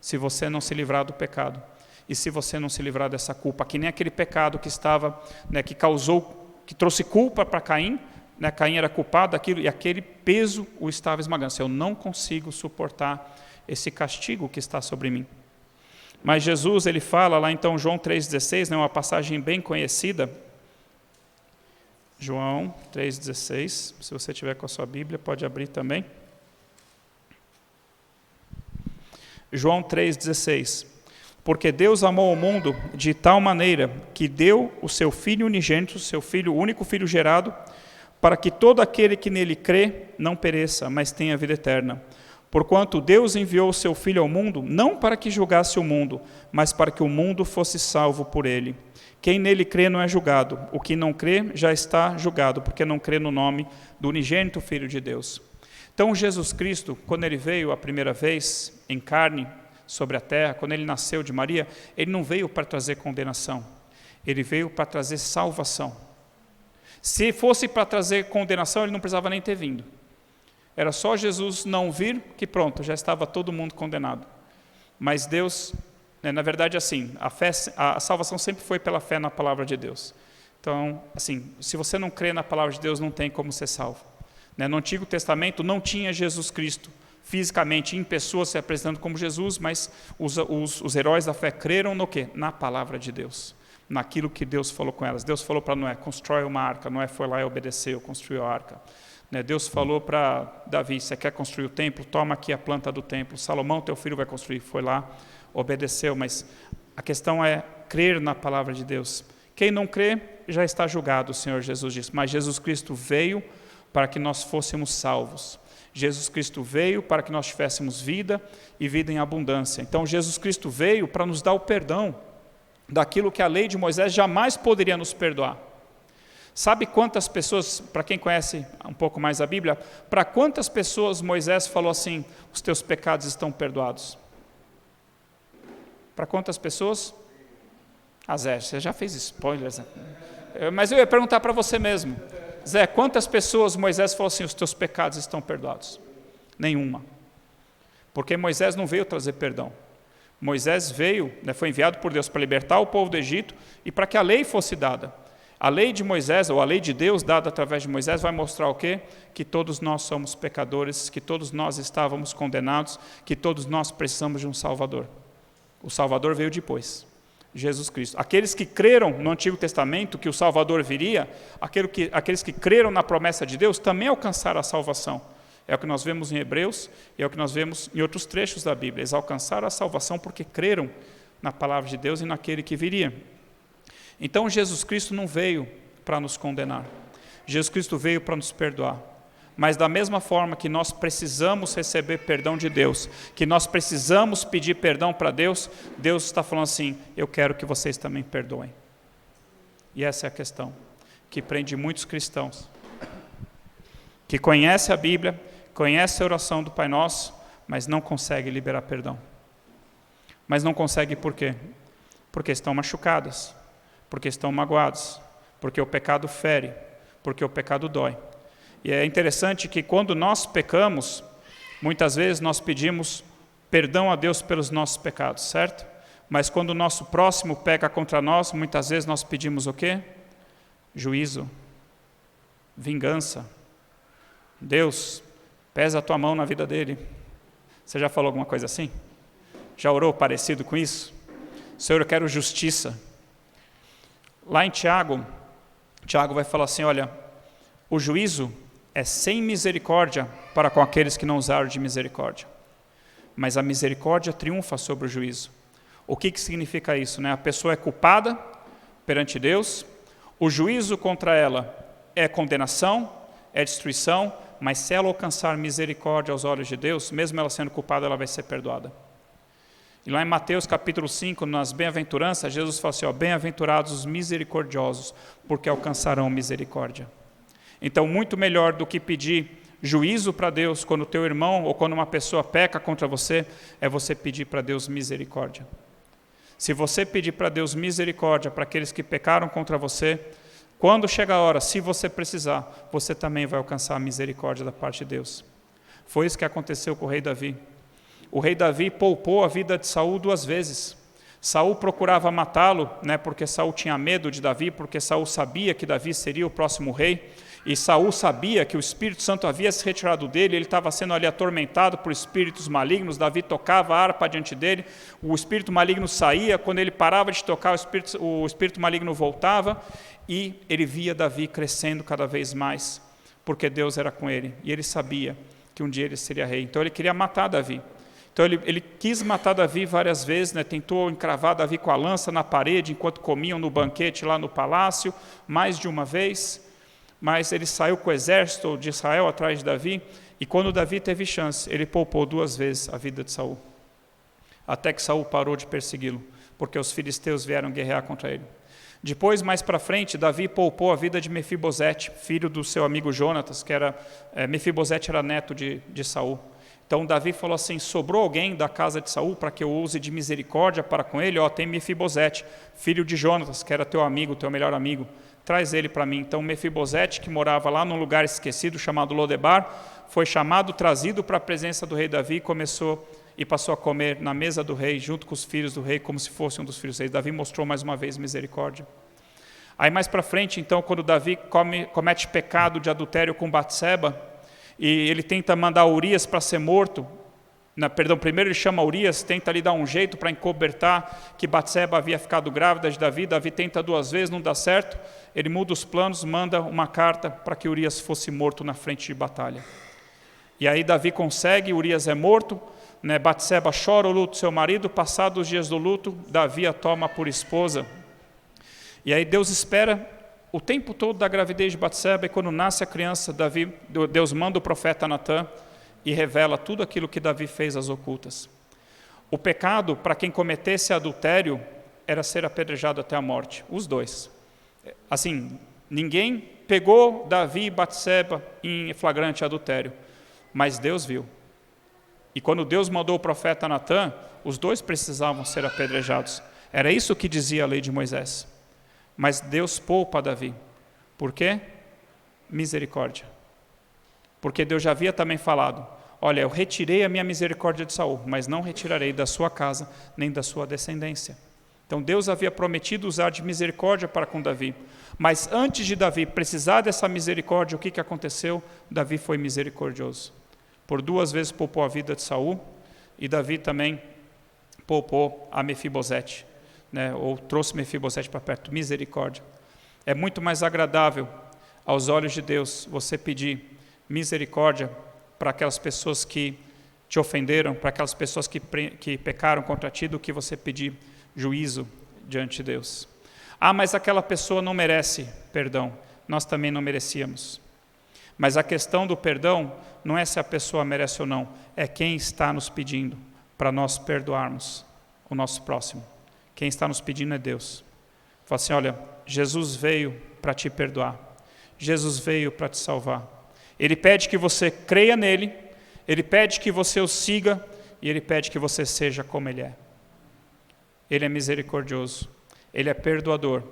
Speaker 4: se você não se livrar do pecado. E se você não se livrar dessa culpa, que nem aquele pecado que estava, né, que trouxe culpa para Caim, né, Caim era culpado daquilo, e aquele peso o estava esmagando. Eu não consigo suportar esse castigo que está sobre mim. Mas Jesus, ele fala lá então, João 3,16, né, uma passagem bem conhecida. João 3,16, se você tiver com a sua Bíblia, pode abrir também. João 3,16. Porque Deus amou o mundo de tal maneira que deu o seu Filho unigênito, seu Filho, o único Filho gerado, para que todo aquele que nele crê não pereça, mas tenha vida eterna. Porquanto Deus enviou o seu Filho ao mundo, não para que julgasse o mundo, mas para que o mundo fosse salvo por ele. Quem nele crê não é julgado, o que não crê já está julgado, porque não crê no nome do unigênito Filho de Deus. Então Jesus Cristo, quando ele veio a primeira vez em carne sobre a terra, quando ele nasceu de Maria, ele não veio para trazer condenação, ele veio para trazer salvação. Se fosse para trazer condenação, ele não precisava nem ter vindo. Era só Jesus não vir, que pronto, já estava todo mundo condenado. Mas Deus, na verdade, assim, a salvação sempre foi pela fé na palavra de Deus. Então, assim, se você não crê na palavra de Deus, não tem como ser salvo. No Antigo Testamento não tinha Jesus Cristo fisicamente em pessoa se apresentando como Jesus, mas os heróis da fé creram no quê? Na palavra de Deus, naquilo que Deus falou com elas. Deus falou para Noé, constrói uma arca. Noé foi lá e obedeceu, construiu a arca. Deus falou para Davi, você quer construir o templo? Toma aqui a planta do templo. Salomão, teu filho, vai construir. Foi lá, obedeceu, mas a questão é crer na palavra de Deus. Quem não crê já está julgado, o Senhor Jesus disse, mas Jesus Cristo veio para que nós fôssemos salvos. Jesus Cristo veio para que nós tivéssemos vida e vida em abundância. Então Jesus Cristo veio para nos dar o perdão daquilo que a lei de Moisés jamais poderia nos perdoar. Sabe quantas pessoas, para quem conhece um pouco mais a Bíblia, para quantas pessoas Moisés falou assim, os teus pecados estão perdoados? Para quantas pessoas? Zé, você já fez spoilers, né? Mas eu ia perguntar para você mesmo. Zé, quantas pessoas Moisés falou assim, os teus pecados estão perdoados? Nenhuma. Porque Moisés não veio trazer perdão. Moisés veio, foi enviado por Deus para libertar o povo do Egito e para que a lei fosse dada. A lei de Moisés, ou a lei de Deus dada através de Moisés, vai mostrar o quê? Que todos nós somos pecadores, que todos nós estávamos condenados, que todos nós precisamos de um Salvador. O Salvador veio depois. Jesus Cristo. Aqueles que creram no Antigo Testamento que o Salvador viria, aqueles que creram na promessa de Deus, também alcançaram a salvação. É o que nós vemos em Hebreus e é o que nós vemos em outros trechos da Bíblia. Eles alcançaram a salvação porque creram na palavra de Deus e naquele que viria. Então Jesus Cristo não veio para nos condenar. Jesus Cristo veio para nos perdoar. Mas da mesma forma que nós precisamos receber perdão de Deus, que nós precisamos pedir perdão para Deus, Deus está falando assim, eu quero que vocês também perdoem. E essa é a questão que prende muitos cristãos, que conhece a Bíblia, conhece a oração do Pai Nosso, mas não consegue liberar perdão. Mas não consegue por quê? Porque estão machucados, porque estão magoados, porque o pecado fere, porque o pecado dói. E é interessante que quando nós pecamos, muitas vezes nós pedimos perdão a Deus pelos nossos pecados, certo? Mas quando o nosso próximo peca contra nós, muitas vezes nós pedimos o quê? Juízo, vingança. Deus, pesa a tua mão na vida dele. Você já falou alguma coisa assim? Já orou parecido com isso? Senhor, eu quero justiça. Lá em Tiago vai falar assim, olha, o juízo é sem misericórdia para com aqueles que não usaram de misericórdia. Mas a misericórdia triunfa sobre o juízo. O que significa isso? A pessoa é culpada perante Deus, o juízo contra ela é condenação, é destruição, mas se ela alcançar misericórdia aos olhos de Deus, mesmo ela sendo culpada, ela vai ser perdoada. E lá em Mateus capítulo 5, nas bem-aventuranças, Jesus fala assim, bem-aventurados os misericordiosos, porque alcançarão misericórdia. Então, muito melhor do que pedir juízo para Deus quando o teu irmão ou quando uma pessoa peca contra você, é você pedir para Deus misericórdia. Se você pedir para Deus misericórdia para aqueles que pecaram contra você, quando chega a hora, se você precisar, você também vai alcançar a misericórdia da parte de Deus. Foi isso que aconteceu com o rei Davi. O rei Davi poupou a vida de Saul 2 vezes. Saul procurava matá-lo, porque Saul tinha medo de Davi, porque Saul sabia que Davi seria o próximo rei. E Saul sabia que o Espírito Santo havia se retirado dele, ele estava sendo ali atormentado por espíritos malignos. Davi tocava a harpa diante dele, o espírito maligno saía, quando ele parava de tocar, o espírito maligno voltava, e ele via Davi crescendo cada vez mais, porque Deus era com ele, e ele sabia que um dia ele seria rei. Então ele queria matar Davi. Então ele quis matar Davi várias vezes, né? Tentou encravar Davi com a lança na parede, enquanto comiam no banquete lá no palácio, mais de uma vez. Mas ele saiu com o exército de Israel atrás de Davi, e quando Davi teve chance, ele poupou 2 vezes a vida de Saul, até que Saul parou de persegui-lo, porque os filisteus vieram guerrear contra ele. Depois, mais para frente, Davi poupou a vida de Mefibosete, filho do seu amigo Jonatas, que era, Mefibosete era neto de Saul. Então Davi falou assim: sobrou alguém da casa de Saul para que eu use de misericórdia para com ele? Tem Mefibosete, filho de Jonatas, que era teu amigo, teu melhor amigo, traz ele para mim. Então Mefibosete, que morava lá num lugar esquecido chamado Lodebar, foi chamado, trazido para a presença do rei Davi, e passou a comer na mesa do rei, junto com os filhos do rei, como se fosse um dos filhos do rei. Davi mostrou mais uma vez misericórdia. Aí mais para frente, então, quando Davi comete pecado de adultério com Batseba, e ele tenta mandar Urias para ser morto, primeiro ele chama Urias, tenta lhe dar um jeito para encobertar que Batseba havia ficado grávida de Davi. Davi tenta 2 vezes, não dá certo, ele muda os planos, manda uma carta para que Urias fosse morto na frente de batalha. E aí Davi consegue, Urias é morto, né? Batseba chora o luto do seu marido, passados os dias do luto, Davi a toma por esposa. E aí Deus espera o tempo todo da gravidez de Batseba, e quando nasce a criança, Deus manda o profeta Natã e revela tudo aquilo que Davi fez às ocultas. O pecado, para quem cometesse adultério, era ser apedrejado até a morte, os 2. Assim, ninguém pegou Davi e Batseba em flagrante adultério, mas Deus viu. E quando Deus mandou o profeta Natã, os 2 precisavam ser apedrejados. Era isso que dizia a lei de Moisés. Mas Deus poupa Davi. Por quê? Misericórdia. Porque Deus já havia também falado: olha, eu retirei a minha misericórdia de Saul, mas não retirarei da sua casa, nem da sua descendência. Então Deus havia prometido usar de misericórdia para com Davi. Mas antes de Davi precisar dessa misericórdia, o que aconteceu? Davi foi misericordioso. Por 2 vezes poupou a vida de Saul, e Davi também poupou a Mefibosete, né? Ou trouxe Mefibosete para perto. Misericórdia. É muito mais agradável aos olhos de Deus você pedir misericórdia para aquelas pessoas que te ofenderam, para aquelas pessoas que pecaram contra ti, do que você pedir juízo diante de Deus. Mas aquela pessoa não merece perdão. Nós também não merecíamos. Mas a questão do perdão não é se a pessoa merece ou não, é quem está nos pedindo para nós perdoarmos o nosso próximo. Quem está nos pedindo é Deus. Fala assim: olha, Jesus veio para te perdoar. Jesus veio para te salvar. Ele pede que você creia nele, ele pede que você o siga, e ele pede que você seja como ele é. Ele é misericordioso, ele é perdoador.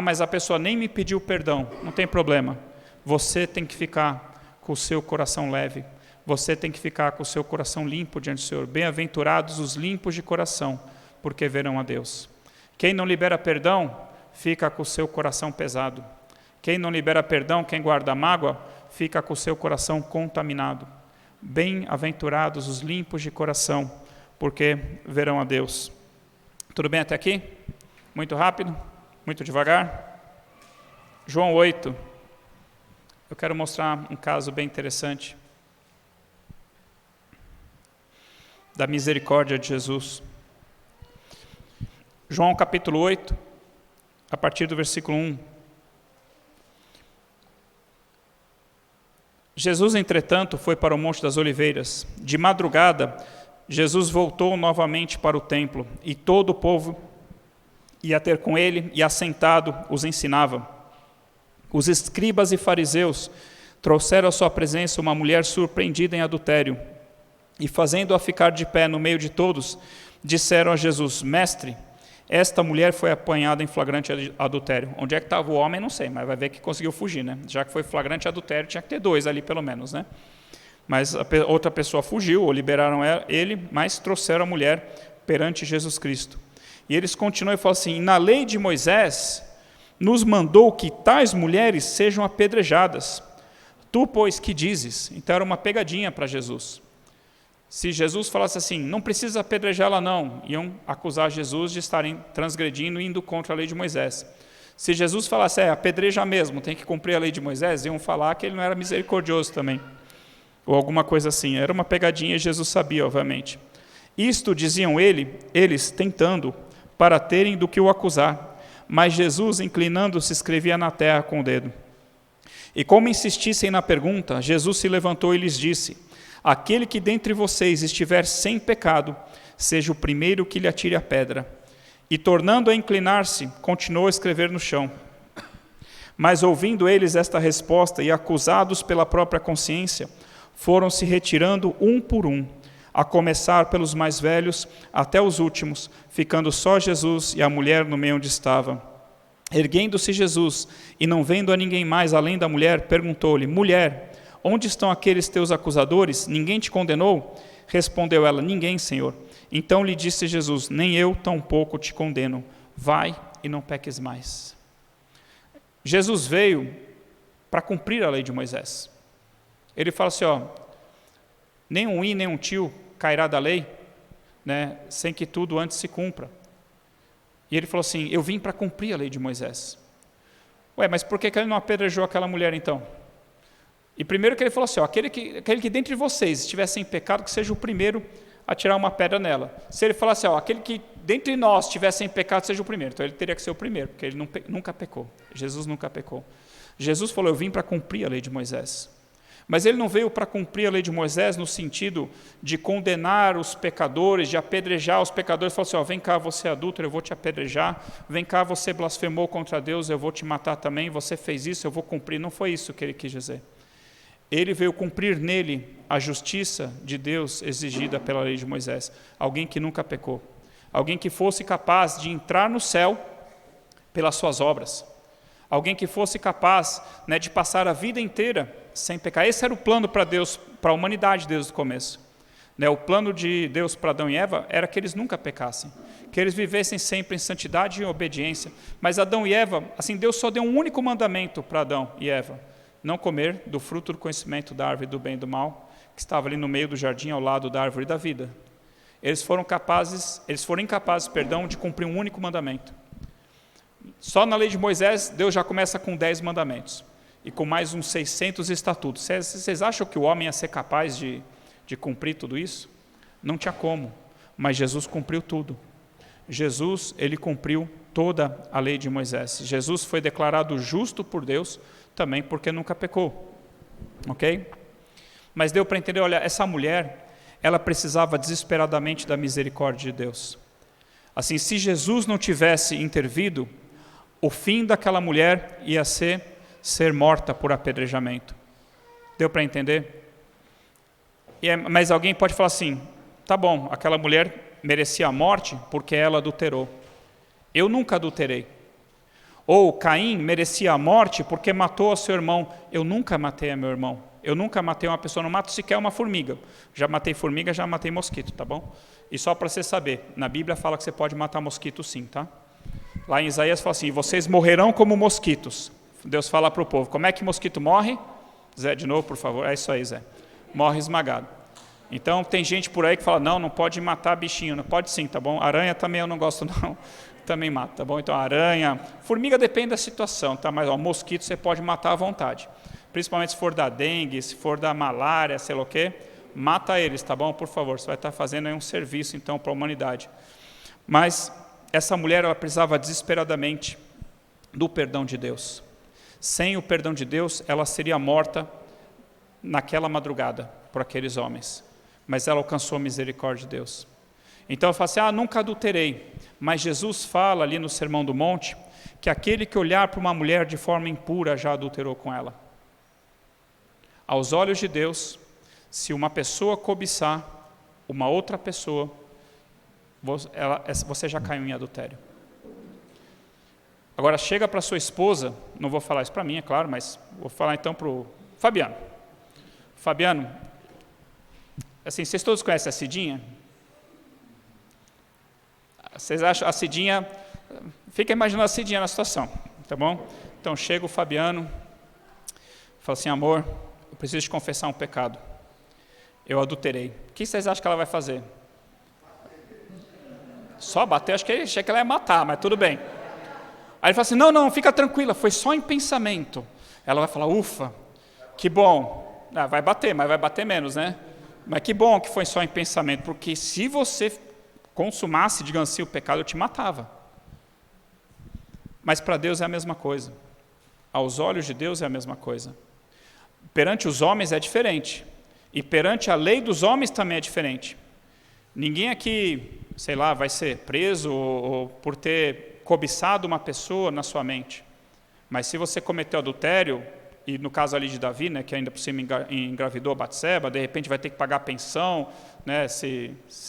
Speaker 4: Mas a pessoa nem me pediu perdão. Não tem problema. Você tem que ficar com o seu coração leve. Você tem que ficar com o seu coração limpo diante do Senhor. Bem-aventurados os limpos de coração, porque verão a Deus. Quem não libera perdão, fica com o seu coração pesado. Quem não libera perdão, quem guarda mágoa, fica com o seu coração contaminado. Bem-aventurados os limpos de coração, porque verão a Deus. Tudo bem até aqui? Muito rápido? Muito devagar? João 8. Eu quero mostrar um caso bem interessante da misericórdia de Jesus. João capítulo 8, a partir do versículo 1. Jesus, entretanto, foi para o Monte das Oliveiras. De madrugada, Jesus voltou novamente para o templo, e todo o povo ia ter com ele, e assentado os ensinava. Os escribas e fariseus trouxeram à sua presença uma mulher surpreendida em adultério, e fazendo-a ficar de pé no meio de todos, disseram a Jesus: Mestre, esta mulher foi apanhada em flagrante adultério. Onde é que estava o homem, não sei, mas vai ver que conseguiu fugir, né? Já que foi flagrante adultério, tinha que ter 2 ali pelo menos, né? Mas outra pessoa fugiu, ou liberaram ele, mas trouxeram a mulher perante Jesus Cristo. E eles continuam e falam assim: na lei de Moisés, nos mandou que tais mulheres sejam apedrejadas. Tu, pois, que dizes? Então era uma pegadinha para Jesus. Se Jesus falasse assim, não precisa apedrejá-la não, iam acusar Jesus de estarem transgredindo e indo contra a lei de Moisés. Se Jesus falasse, apedreja mesmo, tem que cumprir a lei de Moisés, iam falar que ele não era misericordioso também. Ou alguma coisa assim. Era uma pegadinha e Jesus sabia, obviamente. Isto diziam eles, tentando, para terem do que o acusar. Mas Jesus, inclinando-se, escrevia na terra com o dedo. E como insistissem na pergunta, Jesus se levantou e lhes disse, aquele que dentre vocês estiver sem pecado, seja o primeiro que lhe atire a pedra. E tornando a inclinar-se, continuou a escrever no chão. Mas ouvindo eles esta resposta e acusados pela própria consciência, foram se retirando um por um, a começar pelos mais velhos até os últimos, ficando só Jesus e a mulher no meio onde estava. Erguendo-se Jesus, e não vendo a ninguém mais além da mulher, perguntou-lhe, mulher, onde estão aqueles teus acusadores? Ninguém te condenou? Respondeu ela, ninguém, Senhor. Então lhe disse Jesus, nem eu tampouco te condeno. Vai e não peques mais. Jesus veio para cumprir a lei de Moisés. Ele fala assim, nem um i, nem um tio cairá da lei, né, sem que tudo antes se cumpra. E ele falou assim, eu vim para cumprir a lei de Moisés. Mas por que ele não apedrejou aquela mulher então? E primeiro que ele falou assim, aquele que dentre vocês estivesse em pecado, que seja o primeiro a tirar uma pedra nela. Se ele falasse, aquele que dentre nós estivesse em pecado, seja o primeiro. Então ele teria que ser o primeiro, porque ele nunca pecou. Jesus nunca pecou. Jesus falou, eu vim para cumprir a lei de Moisés. Mas ele não veio para cumprir a lei de Moisés no sentido de condenar os pecadores, de apedrejar os pecadores, falar assim, vem cá, você é adúltero, eu vou te apedrejar, vem cá, você blasfemou contra Deus, eu vou te matar também, você fez isso, eu vou cumprir. Não foi isso que ele quis dizer. Ele veio cumprir nele a justiça de Deus exigida pela lei de Moisés. Alguém que nunca pecou. Alguém que fosse capaz de entrar no céu pelas suas obras. Alguém que fosse capaz, de passar a vida inteira sem pecar. Esse era o plano para Deus, para a humanidade desde o começo. O plano de Deus para Adão e Eva era que eles nunca pecassem, que eles vivessem sempre em santidade e obediência. Mas Adão e Eva, Deus só deu um único mandamento para Adão e Eva: não comer do fruto do conhecimento da árvore do bem e do mal, que estava ali no meio do jardim, ao lado da árvore da vida. Eles foram incapazes, de cumprir um único mandamento. Só na lei de Moisés, Deus já começa com 10 mandamentos, e com mais uns 600 estatutos. Vocês acham que o homem ia ser capaz de cumprir tudo isso? Não tinha como, mas Jesus cumpriu tudo. Jesus, ele cumpriu toda a lei de Moisés. Jesus foi declarado justo por Deus, também porque nunca pecou, ok? Mas deu para entender, essa mulher, ela precisava desesperadamente da misericórdia de Deus. Se Jesus não tivesse intervido, o fim daquela mulher ia ser morta por apedrejamento. Deu para entender? Mas alguém pode falar assim, tá bom, aquela mulher merecia a morte porque ela adulterou. Eu nunca adulterei. Ou Caim merecia a morte porque matou a seu irmão. Eu nunca matei a meu irmão. Eu nunca matei uma pessoa, não mato sequer uma formiga. Já matei formiga, já matei mosquito, tá bom? E só para você saber, na Bíblia fala que você pode matar mosquito sim, tá? Lá em Isaías fala assim, vocês morrerão como mosquitos. Deus fala para o povo, como é que mosquito morre? Zé, de novo, por favor. É isso aí, Zé. Morre esmagado. Então, tem gente por aí que fala, não pode matar bichinho. Não pode sim, tá bom? Aranha também eu não gosto, não. Também mata, tá bom? Então, aranha, formiga depende da situação, tá? Mas mosquito você pode matar à vontade. Principalmente se for da dengue, se for da malária, sei lá o quê, mata eles, tá bom? Por favor, você vai estar fazendo aí um serviço, então, para a humanidade. Mas essa mulher, ela precisava desesperadamente do perdão de Deus. Sem o perdão de Deus, ela seria morta naquela madrugada por aqueles homens. Mas ela alcançou a misericórdia de Deus. Então eu falo assim, nunca adulterei. Mas Jesus fala ali no Sermão do Monte, que aquele que olhar para uma mulher de forma impura já adulterou com ela. Aos olhos de Deus, se uma pessoa cobiçar uma outra pessoa, você já caiu em adultério. Agora chega para sua esposa, não vou falar isso para mim, é claro, mas vou falar então para o Fabiano. Fabiano, vocês todos conhecem a Cidinha? Vocês acham a Cidinha, fica imaginando a Cidinha na situação. tá bom? Então chega o Fabiano, fala assim, amor, eu preciso te confessar um pecado. Eu adulterei. O que vocês acham que ela vai fazer? Só bater? Achei que ela ia matar, mas tudo bem. Aí ele fala assim, não, fica tranquila, foi só em pensamento. Ela vai falar, ufa, que bom. Vai bater, mas vai bater menos, né? Mas que bom que foi só em pensamento, porque se você consumasse, digamos assim, o pecado, eu te matava. Mas para Deus é a mesma coisa. Aos olhos de Deus é a mesma coisa. Perante os homens é diferente. E perante a lei dos homens também é diferente. Ninguém aqui, sei lá, vai ser preso ou por ter cobiçado uma pessoa na sua mente. Mas se você cometeu adultério, e no caso ali de Davi, né, que ainda por cima engravidou Batseba, de repente vai ter que pagar pensão, né,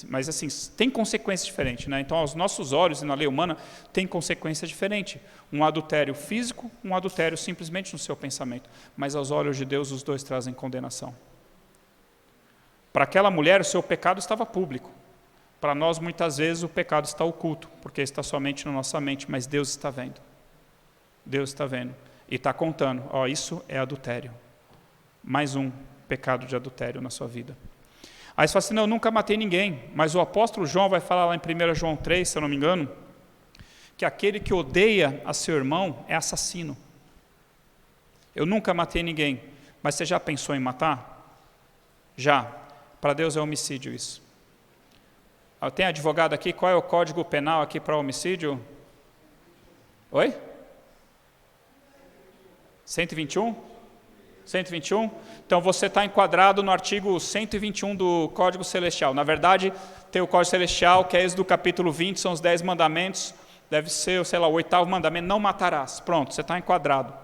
Speaker 4: mas assim, tem consequências diferentes, né? Então, aos nossos olhos e na lei humana, tem consequência diferente. Um adultério físico, um adultério simplesmente no seu pensamento. Mas aos olhos de Deus, os dois trazem condenação. Para aquela mulher, o seu pecado estava público. Para nós, muitas vezes, o pecado está oculto, porque está somente na nossa mente, mas Deus está vendo. Deus está vendo. E está contando, isso é adultério. Mais um pecado de adultério na sua vida. Aí você fala assim, não, eu nunca matei ninguém. Mas o apóstolo João vai falar lá em 1 João 3, se eu não me engano, que aquele que odeia a seu irmão é assassino. Eu nunca matei ninguém. Mas você já pensou em matar? Já. Para Deus é homicídio isso. Tem advogado aqui, qual é o código penal aqui para homicídio? Oi? 121? 121? Então você está enquadrado no artigo 121 do Código Celestial. Na verdade, tem o Código Celestial, que é esse do capítulo 20, são os 10 mandamentos, deve ser, sei lá, o 8º mandamento, não matarás. Pronto, você está enquadrado.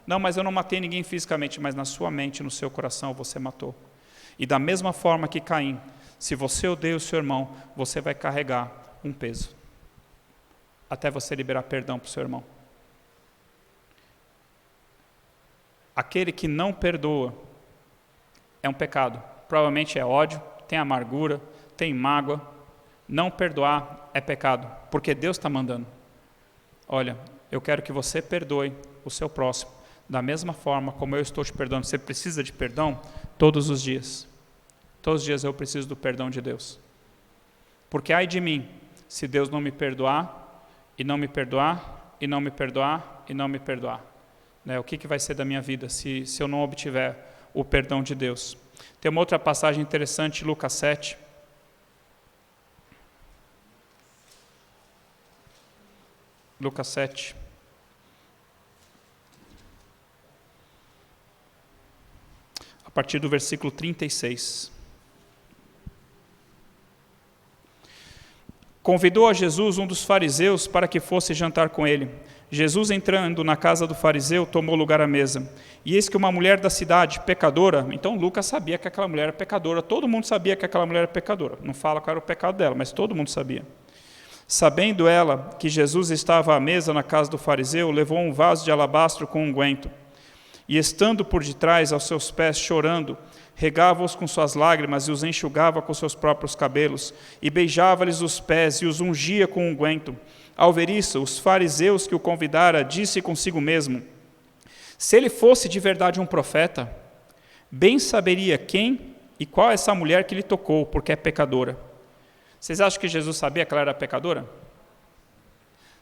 Speaker 4: Não, mas eu não matei ninguém fisicamente, mas na sua mente, no seu coração, você matou. E da mesma forma que Caim, se você odeia o seu irmão, você vai carregar um peso. Até você liberar perdão para o seu irmão. Aquele que não perdoa é um pecado. Provavelmente é ódio, tem amargura, tem mágoa. Não perdoar é pecado, porque Deus está mandando. Olha, eu quero que você perdoe o seu próximo, da mesma forma como eu estou te perdoando. Você precisa de perdão todos os dias. Todos os dias eu preciso do perdão de Deus. Porque ai de mim, se Deus não me perdoar, e não me perdoar, e não me perdoar, e não me perdoar. O que vai ser da minha vida se eu não obtiver o perdão de Deus? Tem uma outra passagem interessante, Lucas 7. Lucas 7. A partir do versículo 36. Convidou a Jesus um dos fariseus para que fosse jantar com ele. Jesus, entrando na casa do fariseu, tomou lugar à mesa. E eis que uma mulher da cidade, pecadora, então Lucas sabia que aquela mulher era pecadora, todo mundo sabia que aquela mulher era pecadora, não fala qual era o pecado dela, mas todo mundo sabia. Sabendo ela que Jesus estava à mesa na casa do fariseu, levou um vaso de alabastro com unguento, e estando por detrás aos seus pés, chorando, regava-os com suas lágrimas e os enxugava com seus próprios cabelos, e beijava-lhes os pés e os ungia com unguento. Ao ver isso, os fariseus que o convidara, disse consigo mesmo, se ele fosse de verdade um profeta, bem saberia quem e qual é essa mulher que lhe tocou, porque é pecadora. Vocês acham que Jesus sabia que ela era pecadora?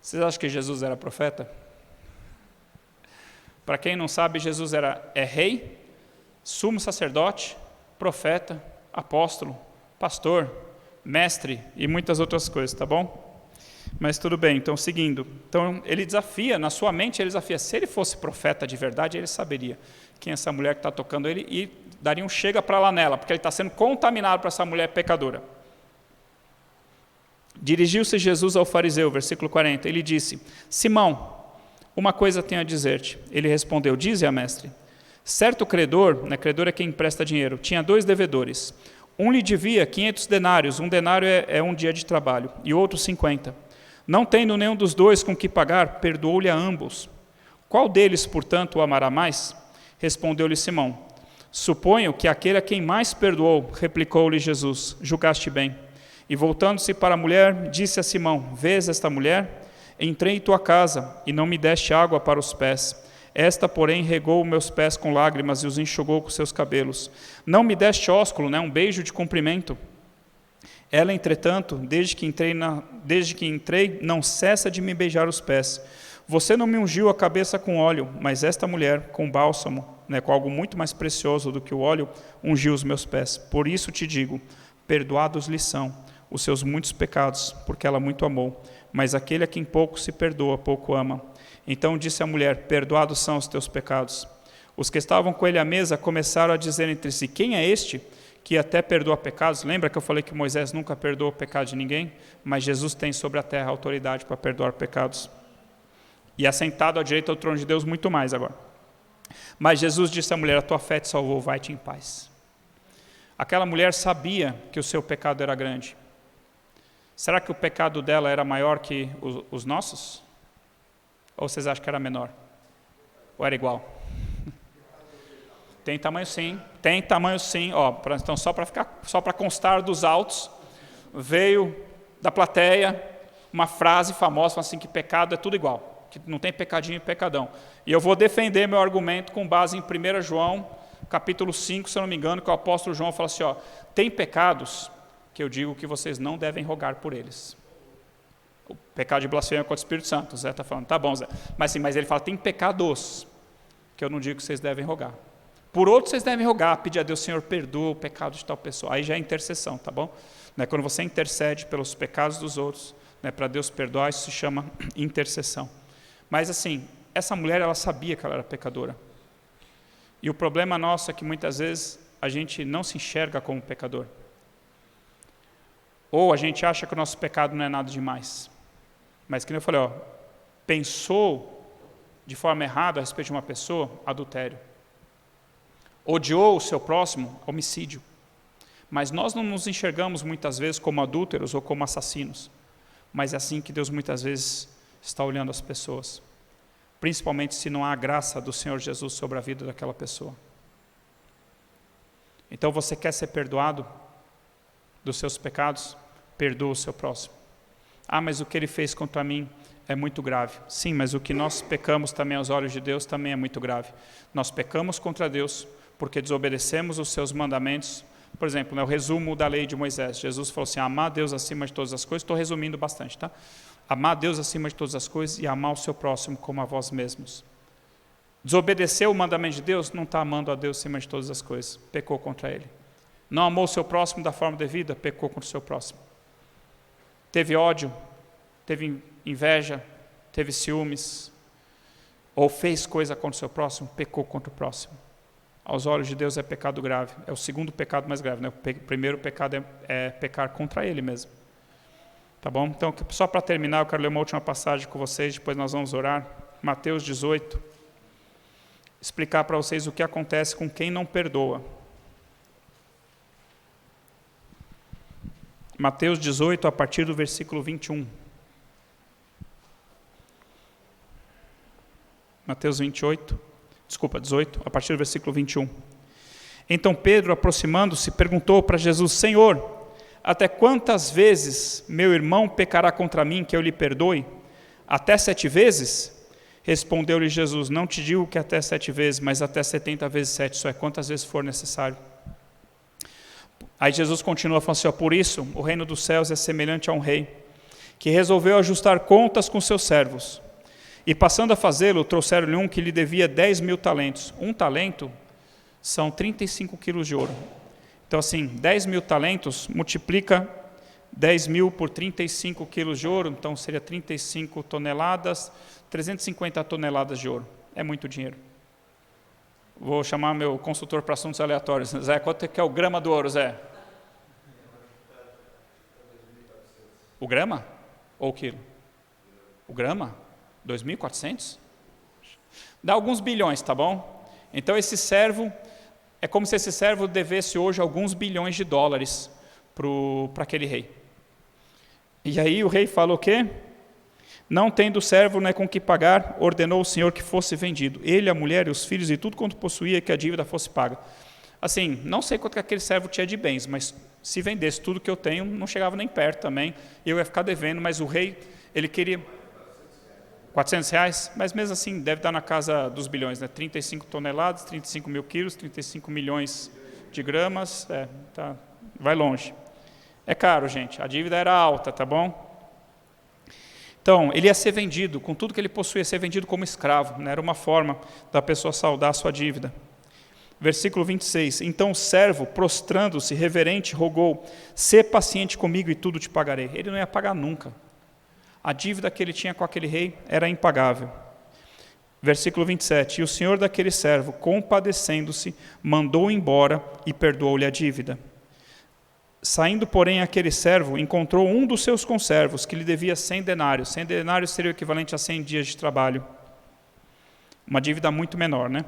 Speaker 4: Vocês acham que Jesus era profeta? Para quem não sabe, Jesus é rei, sumo sacerdote, profeta, apóstolo, pastor, mestre e muitas outras coisas, tá bom? Mas tudo bem, então seguindo. Então ele desafia, na sua mente ele desafia, se ele fosse profeta de verdade, ele saberia quem é essa mulher que está tocando ele e daria um chega para lá nela, porque ele está sendo contaminado por essa mulher pecadora. Dirigiu-se Jesus ao fariseu, versículo 40, ele disse, Simão, uma coisa tenho a dizer-te. Ele respondeu, dize-a, mestre. Certo credor, credor é quem empresta dinheiro, tinha 2 devedores. Um lhe devia 500 denários, um denário é um dia de trabalho, e outro 50. Não tendo nenhum dos 2 com que pagar, perdoou-lhe a ambos. Qual deles, portanto, o amará mais? Respondeu-lhe Simão. Suponho que aquele a quem mais perdoou, replicou-lhe Jesus, julgaste bem. E voltando-se para a mulher, disse a Simão, vês esta mulher? Entrei em tua casa, e não me deste água para os pés. Esta, porém, regou meus pés com lágrimas e os enxugou com seus cabelos. Não me deste ósculo, um beijo de cumprimento. Ela, entretanto, desde que entrei, não cessa de me beijar os pés. Você não me ungiu a cabeça com óleo, mas esta mulher, com bálsamo, com algo muito mais precioso do que o óleo, ungiu os meus pés. Por isso te digo, perdoados lhe são os seus muitos pecados, porque ela muito amou. Mas aquele a quem pouco se perdoa, pouco ama. Então disse a mulher, perdoados são os teus pecados. Os que estavam com ele à mesa começaram a dizer entre si, quem é este que até perdoa pecados? Lembra que eu falei que Moisés nunca perdoou o pecado de ninguém? Mas Jesus tem sobre a terra autoridade para perdoar pecados. E assentado à direita do trono de Deus, muito mais agora. Mas Jesus disse à mulher, a tua fé te salvou, vai-te em paz. Aquela mulher sabia que o seu pecado era grande. Será que o pecado dela era maior que os nossos? Ou vocês acham que era menor? Ou era igual? Tem tamanho sim. Então, só para constar dos autos, veio da plateia uma frase famosa, assim, que pecado é tudo igual, que não tem pecadinho e pecadão. E eu vou defender meu argumento com base em 1 João, capítulo 5, se eu não me engano, que o apóstolo João fala assim, tem pecados que eu digo que vocês não devem rogar por eles. O pecado de blasfêmia contra o Espírito Santo, o Zé está falando, tá bom, Zé. Mas ele fala, tem pecados que eu não digo que vocês devem rogar. Por outros vocês devem rogar, pedir a Deus, Senhor, perdoa o pecado de tal pessoa. Aí já é intercessão, tá bom? Quando você intercede pelos pecados dos outros, para Deus perdoar, isso se chama intercessão. Mas assim, essa mulher, ela sabia que ela era pecadora. E o problema nosso é que muitas vezes a gente não se enxerga como pecador. Ou a gente acha que o nosso pecado não é nada demais. Mas, como eu falei, pensou de forma errada a respeito de uma pessoa, adultério. Odiou o seu próximo, homicídio. Mas nós não nos enxergamos muitas vezes como adúlteros ou como assassinos. Mas é assim que Deus muitas vezes está olhando as pessoas. Principalmente se não há a graça do Senhor Jesus sobre a vida daquela pessoa. Então você quer ser perdoado dos seus pecados? Perdoa o seu próximo. Mas o que ele fez contra mim é muito grave. Sim, mas o que nós pecamos também aos olhos de Deus também é muito grave. Nós pecamos contra Deus porque desobedecemos os seus mandamentos. Por exemplo, o resumo da lei de Moisés. Jesus falou assim, amar a Deus acima de todas as coisas. Estou resumindo bastante, tá? Amar a Deus acima de todas as coisas e amar o seu próximo como a vós mesmos. Desobedeceu o mandamento de Deus, não está amando a Deus acima de todas as coisas. Pecou contra ele. Não amou o seu próximo da forma devida, pecou contra o seu próximo. Teve ódio, teve inveja, teve ciúmes, ou fez coisa contra o seu próximo, pecou contra o próximo. Aos olhos de Deus é pecado grave, é o segundo pecado mais grave, O primeiro pecado é pecar contra ele mesmo. Tá bom? Então, só para terminar, eu quero ler uma última passagem com vocês, depois nós vamos orar. Mateus 18, explicar para vocês o que acontece com quem não perdoa. Mateus 18, a partir do versículo 21. Mateus 18, a partir do versículo 21. Então Pedro, aproximando-se, perguntou para Jesus, Senhor, até quantas vezes meu irmão pecará contra mim que eu lhe perdoe? Até 7 vezes? Respondeu-lhe Jesus, não te digo que até 7 vezes, mas até 70 vezes 7, isso é quantas vezes for necessário. Aí Jesus continua falando assim, por isso o reino dos céus é semelhante a um rei, que resolveu ajustar contas com seus servos. E passando a fazê-lo, trouxeram-lhe um que lhe devia 10.000 talentos. Um talento são 35 quilos de ouro. Então assim, 10.000 talentos multiplica 10.000 por 35 quilos de ouro, então seria 35 toneladas, 350 toneladas de ouro. É muito dinheiro. Vou chamar meu consultor para assuntos aleatórios. Zé, quanto é que é o grama do ouro, Zé? O grama? Ou o quilo? O grama? 2.400? Dá alguns bilhões, tá bom? Então esse servo, é como se esse servo devesse hoje alguns bilhões de dólares para aquele rei. E aí o rei falou o quê? Não tendo o servo com que pagar, ordenou o Senhor que fosse vendido. Ele, a mulher e os filhos e tudo quanto possuía, que a dívida fosse paga. Assim, não sei quanto que aquele servo tinha de bens, mas se vendesse tudo que eu tenho, não chegava nem perto também, e eu ia ficar devendo, mas o rei, ele queria... R$400, mas mesmo assim deve dar na casa dos bilhões, né? 35 toneladas, 35 mil quilos, 35 milhões de gramas, vai longe. É caro, gente, a dívida era alta, tá bom? Então, ele ia ser vendido, com tudo que ele possuía, ia ser vendido como escravo, né? Era uma forma da pessoa saldar a sua dívida. Versículo 26, então o servo, prostrando-se, reverente, rogou, sê paciente comigo e tudo te pagarei. Ele não ia pagar nunca. A dívida que ele tinha com aquele rei era impagável. Versículo 27, e o senhor daquele servo, compadecendo-se, mandou embora e perdoou-lhe a dívida. Saindo, porém, aquele servo, encontrou um dos seus conservos, que lhe devia 100 denários. 100 denários seria o equivalente a 100 dias de trabalho. Uma dívida muito menor, né?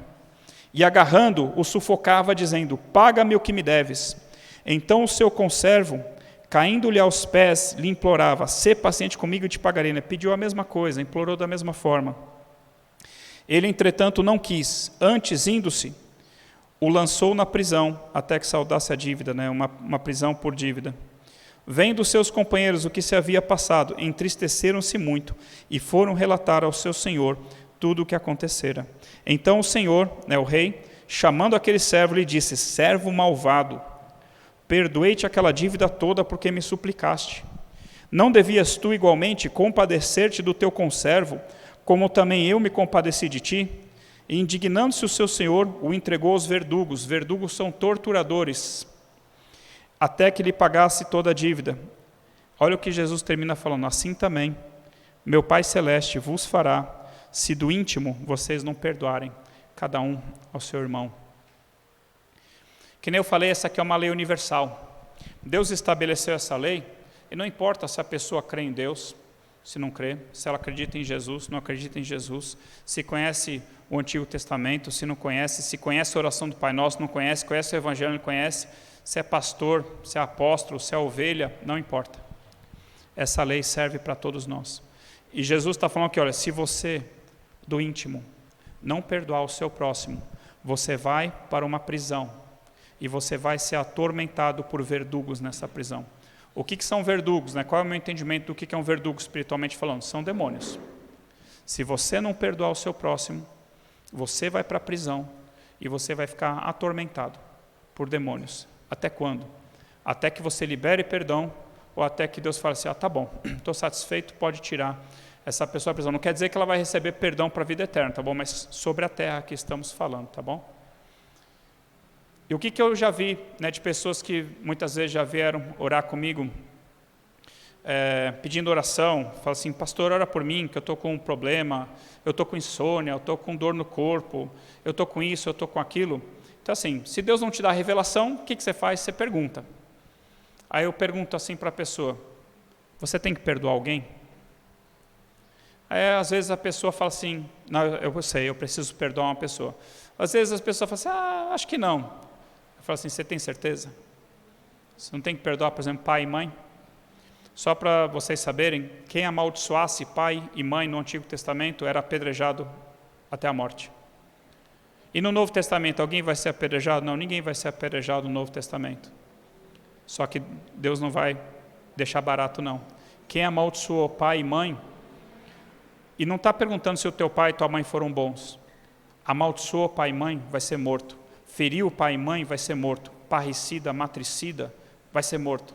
Speaker 4: E agarrando, o sufocava, dizendo, paga-me o que me deves. Então o seu conservo, caindo-lhe aos pés, lhe implorava, sê paciente comigo e te pagarei. Né? Pediu a mesma coisa, implorou da mesma forma. Ele, entretanto, não quis. Antes, indo-se, o lançou na prisão, até que saldasse a dívida, né? uma prisão por dívida. Vendo seus companheiros o que se havia passado, entristeceram-se muito e foram relatar ao seu senhor tudo o que acontecera. Então o senhor, né, o rei, chamando aquele servo, lhe disse, servo malvado, perdoei-te aquela dívida toda porque me suplicaste. Não devias tu igualmente compadecer-te do teu conservo, como também eu me compadeci de ti? E indignando-se o seu senhor, o entregou aos verdugos. Verdugos são torturadores, até que lhe pagasse toda a dívida. Olha o que Jesus termina falando, assim também, meu Pai Celeste vos fará, se do íntimo vocês não perdoarem, cada um ao seu irmão. Que nem eu falei, essa aqui é uma lei universal. Deus estabeleceu essa lei, e não importa se a pessoa crê em Deus, se não crê, se ela acredita em Jesus, não acredita em Jesus, se conhece o Antigo Testamento, se não conhece, se conhece a oração do Pai Nosso, não conhece, conhece o Evangelho, não conhece, se é pastor, se é apóstolo, se é ovelha, não importa. Essa lei serve para todos nós. E Jesus está falando aqui, olha, se você, do íntimo, não perdoar o seu próximo, você vai para uma prisão e você vai ser atormentado por verdugos nessa prisão. O que são verdugos? Né? Qual é o meu entendimento do que é um verdugo espiritualmente falando? São demônios. Se você não perdoar o seu próximo, você vai para a prisão e você vai ficar atormentado por demônios. Até quando? Até que você libere perdão ou até que Deus fale assim, tá bom, estou satisfeito, pode tirar essa pessoa da prisão. Não quer dizer que ela vai receber perdão para a vida eterna, tá bom? Mas sobre a terra que estamos falando, tá bom? E o que eu já vi, né, de pessoas que muitas vezes já vieram orar comigo, pedindo oração, fala assim, pastor, ora por mim, que eu estou com um problema, eu estou com insônia, eu estou com dor no corpo, eu estou com isso, eu estou com aquilo. Então assim, se Deus não te dá a revelação, o que você faz? Você pergunta. Aí eu pergunto assim para a pessoa, você tem que perdoar alguém? Aí às vezes a pessoa fala assim, não, eu sei, eu preciso perdoar uma pessoa. Às vezes as pessoas falam assim, acho que não. Eu falo assim, você tem certeza? Você não tem que perdoar, por exemplo, pai e mãe? Só para vocês saberem, quem amaldiçoasse pai e mãe no Antigo Testamento era apedrejado até a morte. E no Novo Testamento, alguém vai ser apedrejado? Não, ninguém vai ser apedrejado no Novo Testamento. Só que Deus não vai deixar barato, não. Quem amaldiçoou pai e mãe, e não está perguntando se o teu pai e tua mãe foram bons. Amaldiçoou pai e mãe, vai ser morto. Feriu pai e mãe, vai ser morto. Parricida, matricida, vai ser morto.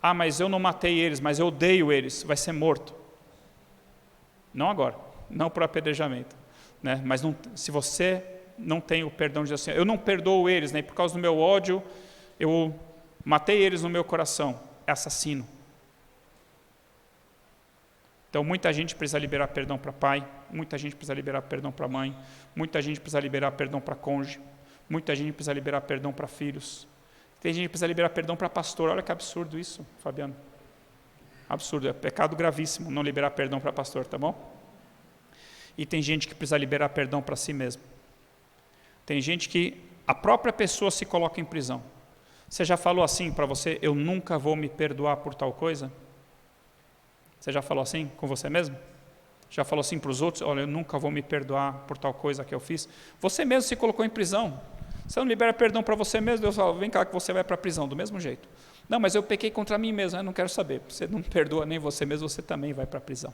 Speaker 4: Ah, mas eu não matei eles, mas eu odeio eles, vai ser morto. Não agora, não por apedrejamento. Né? Mas não, se você não tem o perdão de Deus, assim, eu não perdoo eles, né? Por causa do meu ódio, eu matei eles no meu coração. É assassino. Então, muita gente precisa liberar perdão para pai, muita gente precisa liberar perdão para mãe, muita gente precisa liberar perdão para cônjuge, muita gente precisa liberar perdão para filhos, tem gente que precisa liberar perdão para pastor. Olha que absurdo isso, Fabiano. Absurdo, é pecado gravíssimo não liberar perdão para pastor, tá bom? E tem gente que precisa liberar perdão para si mesmo. Tem gente que a própria pessoa se coloca em prisão. Você já falou assim para você, eu nunca vou me perdoar por tal coisa? Você já falou assim com você mesmo? Já falou assim para os outros? Olha, eu nunca vou me perdoar por tal coisa que eu fiz. Você mesmo se colocou em prisão. Você não libera perdão para você mesmo, Deus fala, vem cá que você vai para a prisão, do mesmo jeito. Não, mas eu pequei contra mim mesmo, eu não quero saber. Você não perdoa nem você mesmo, você também vai para a prisão.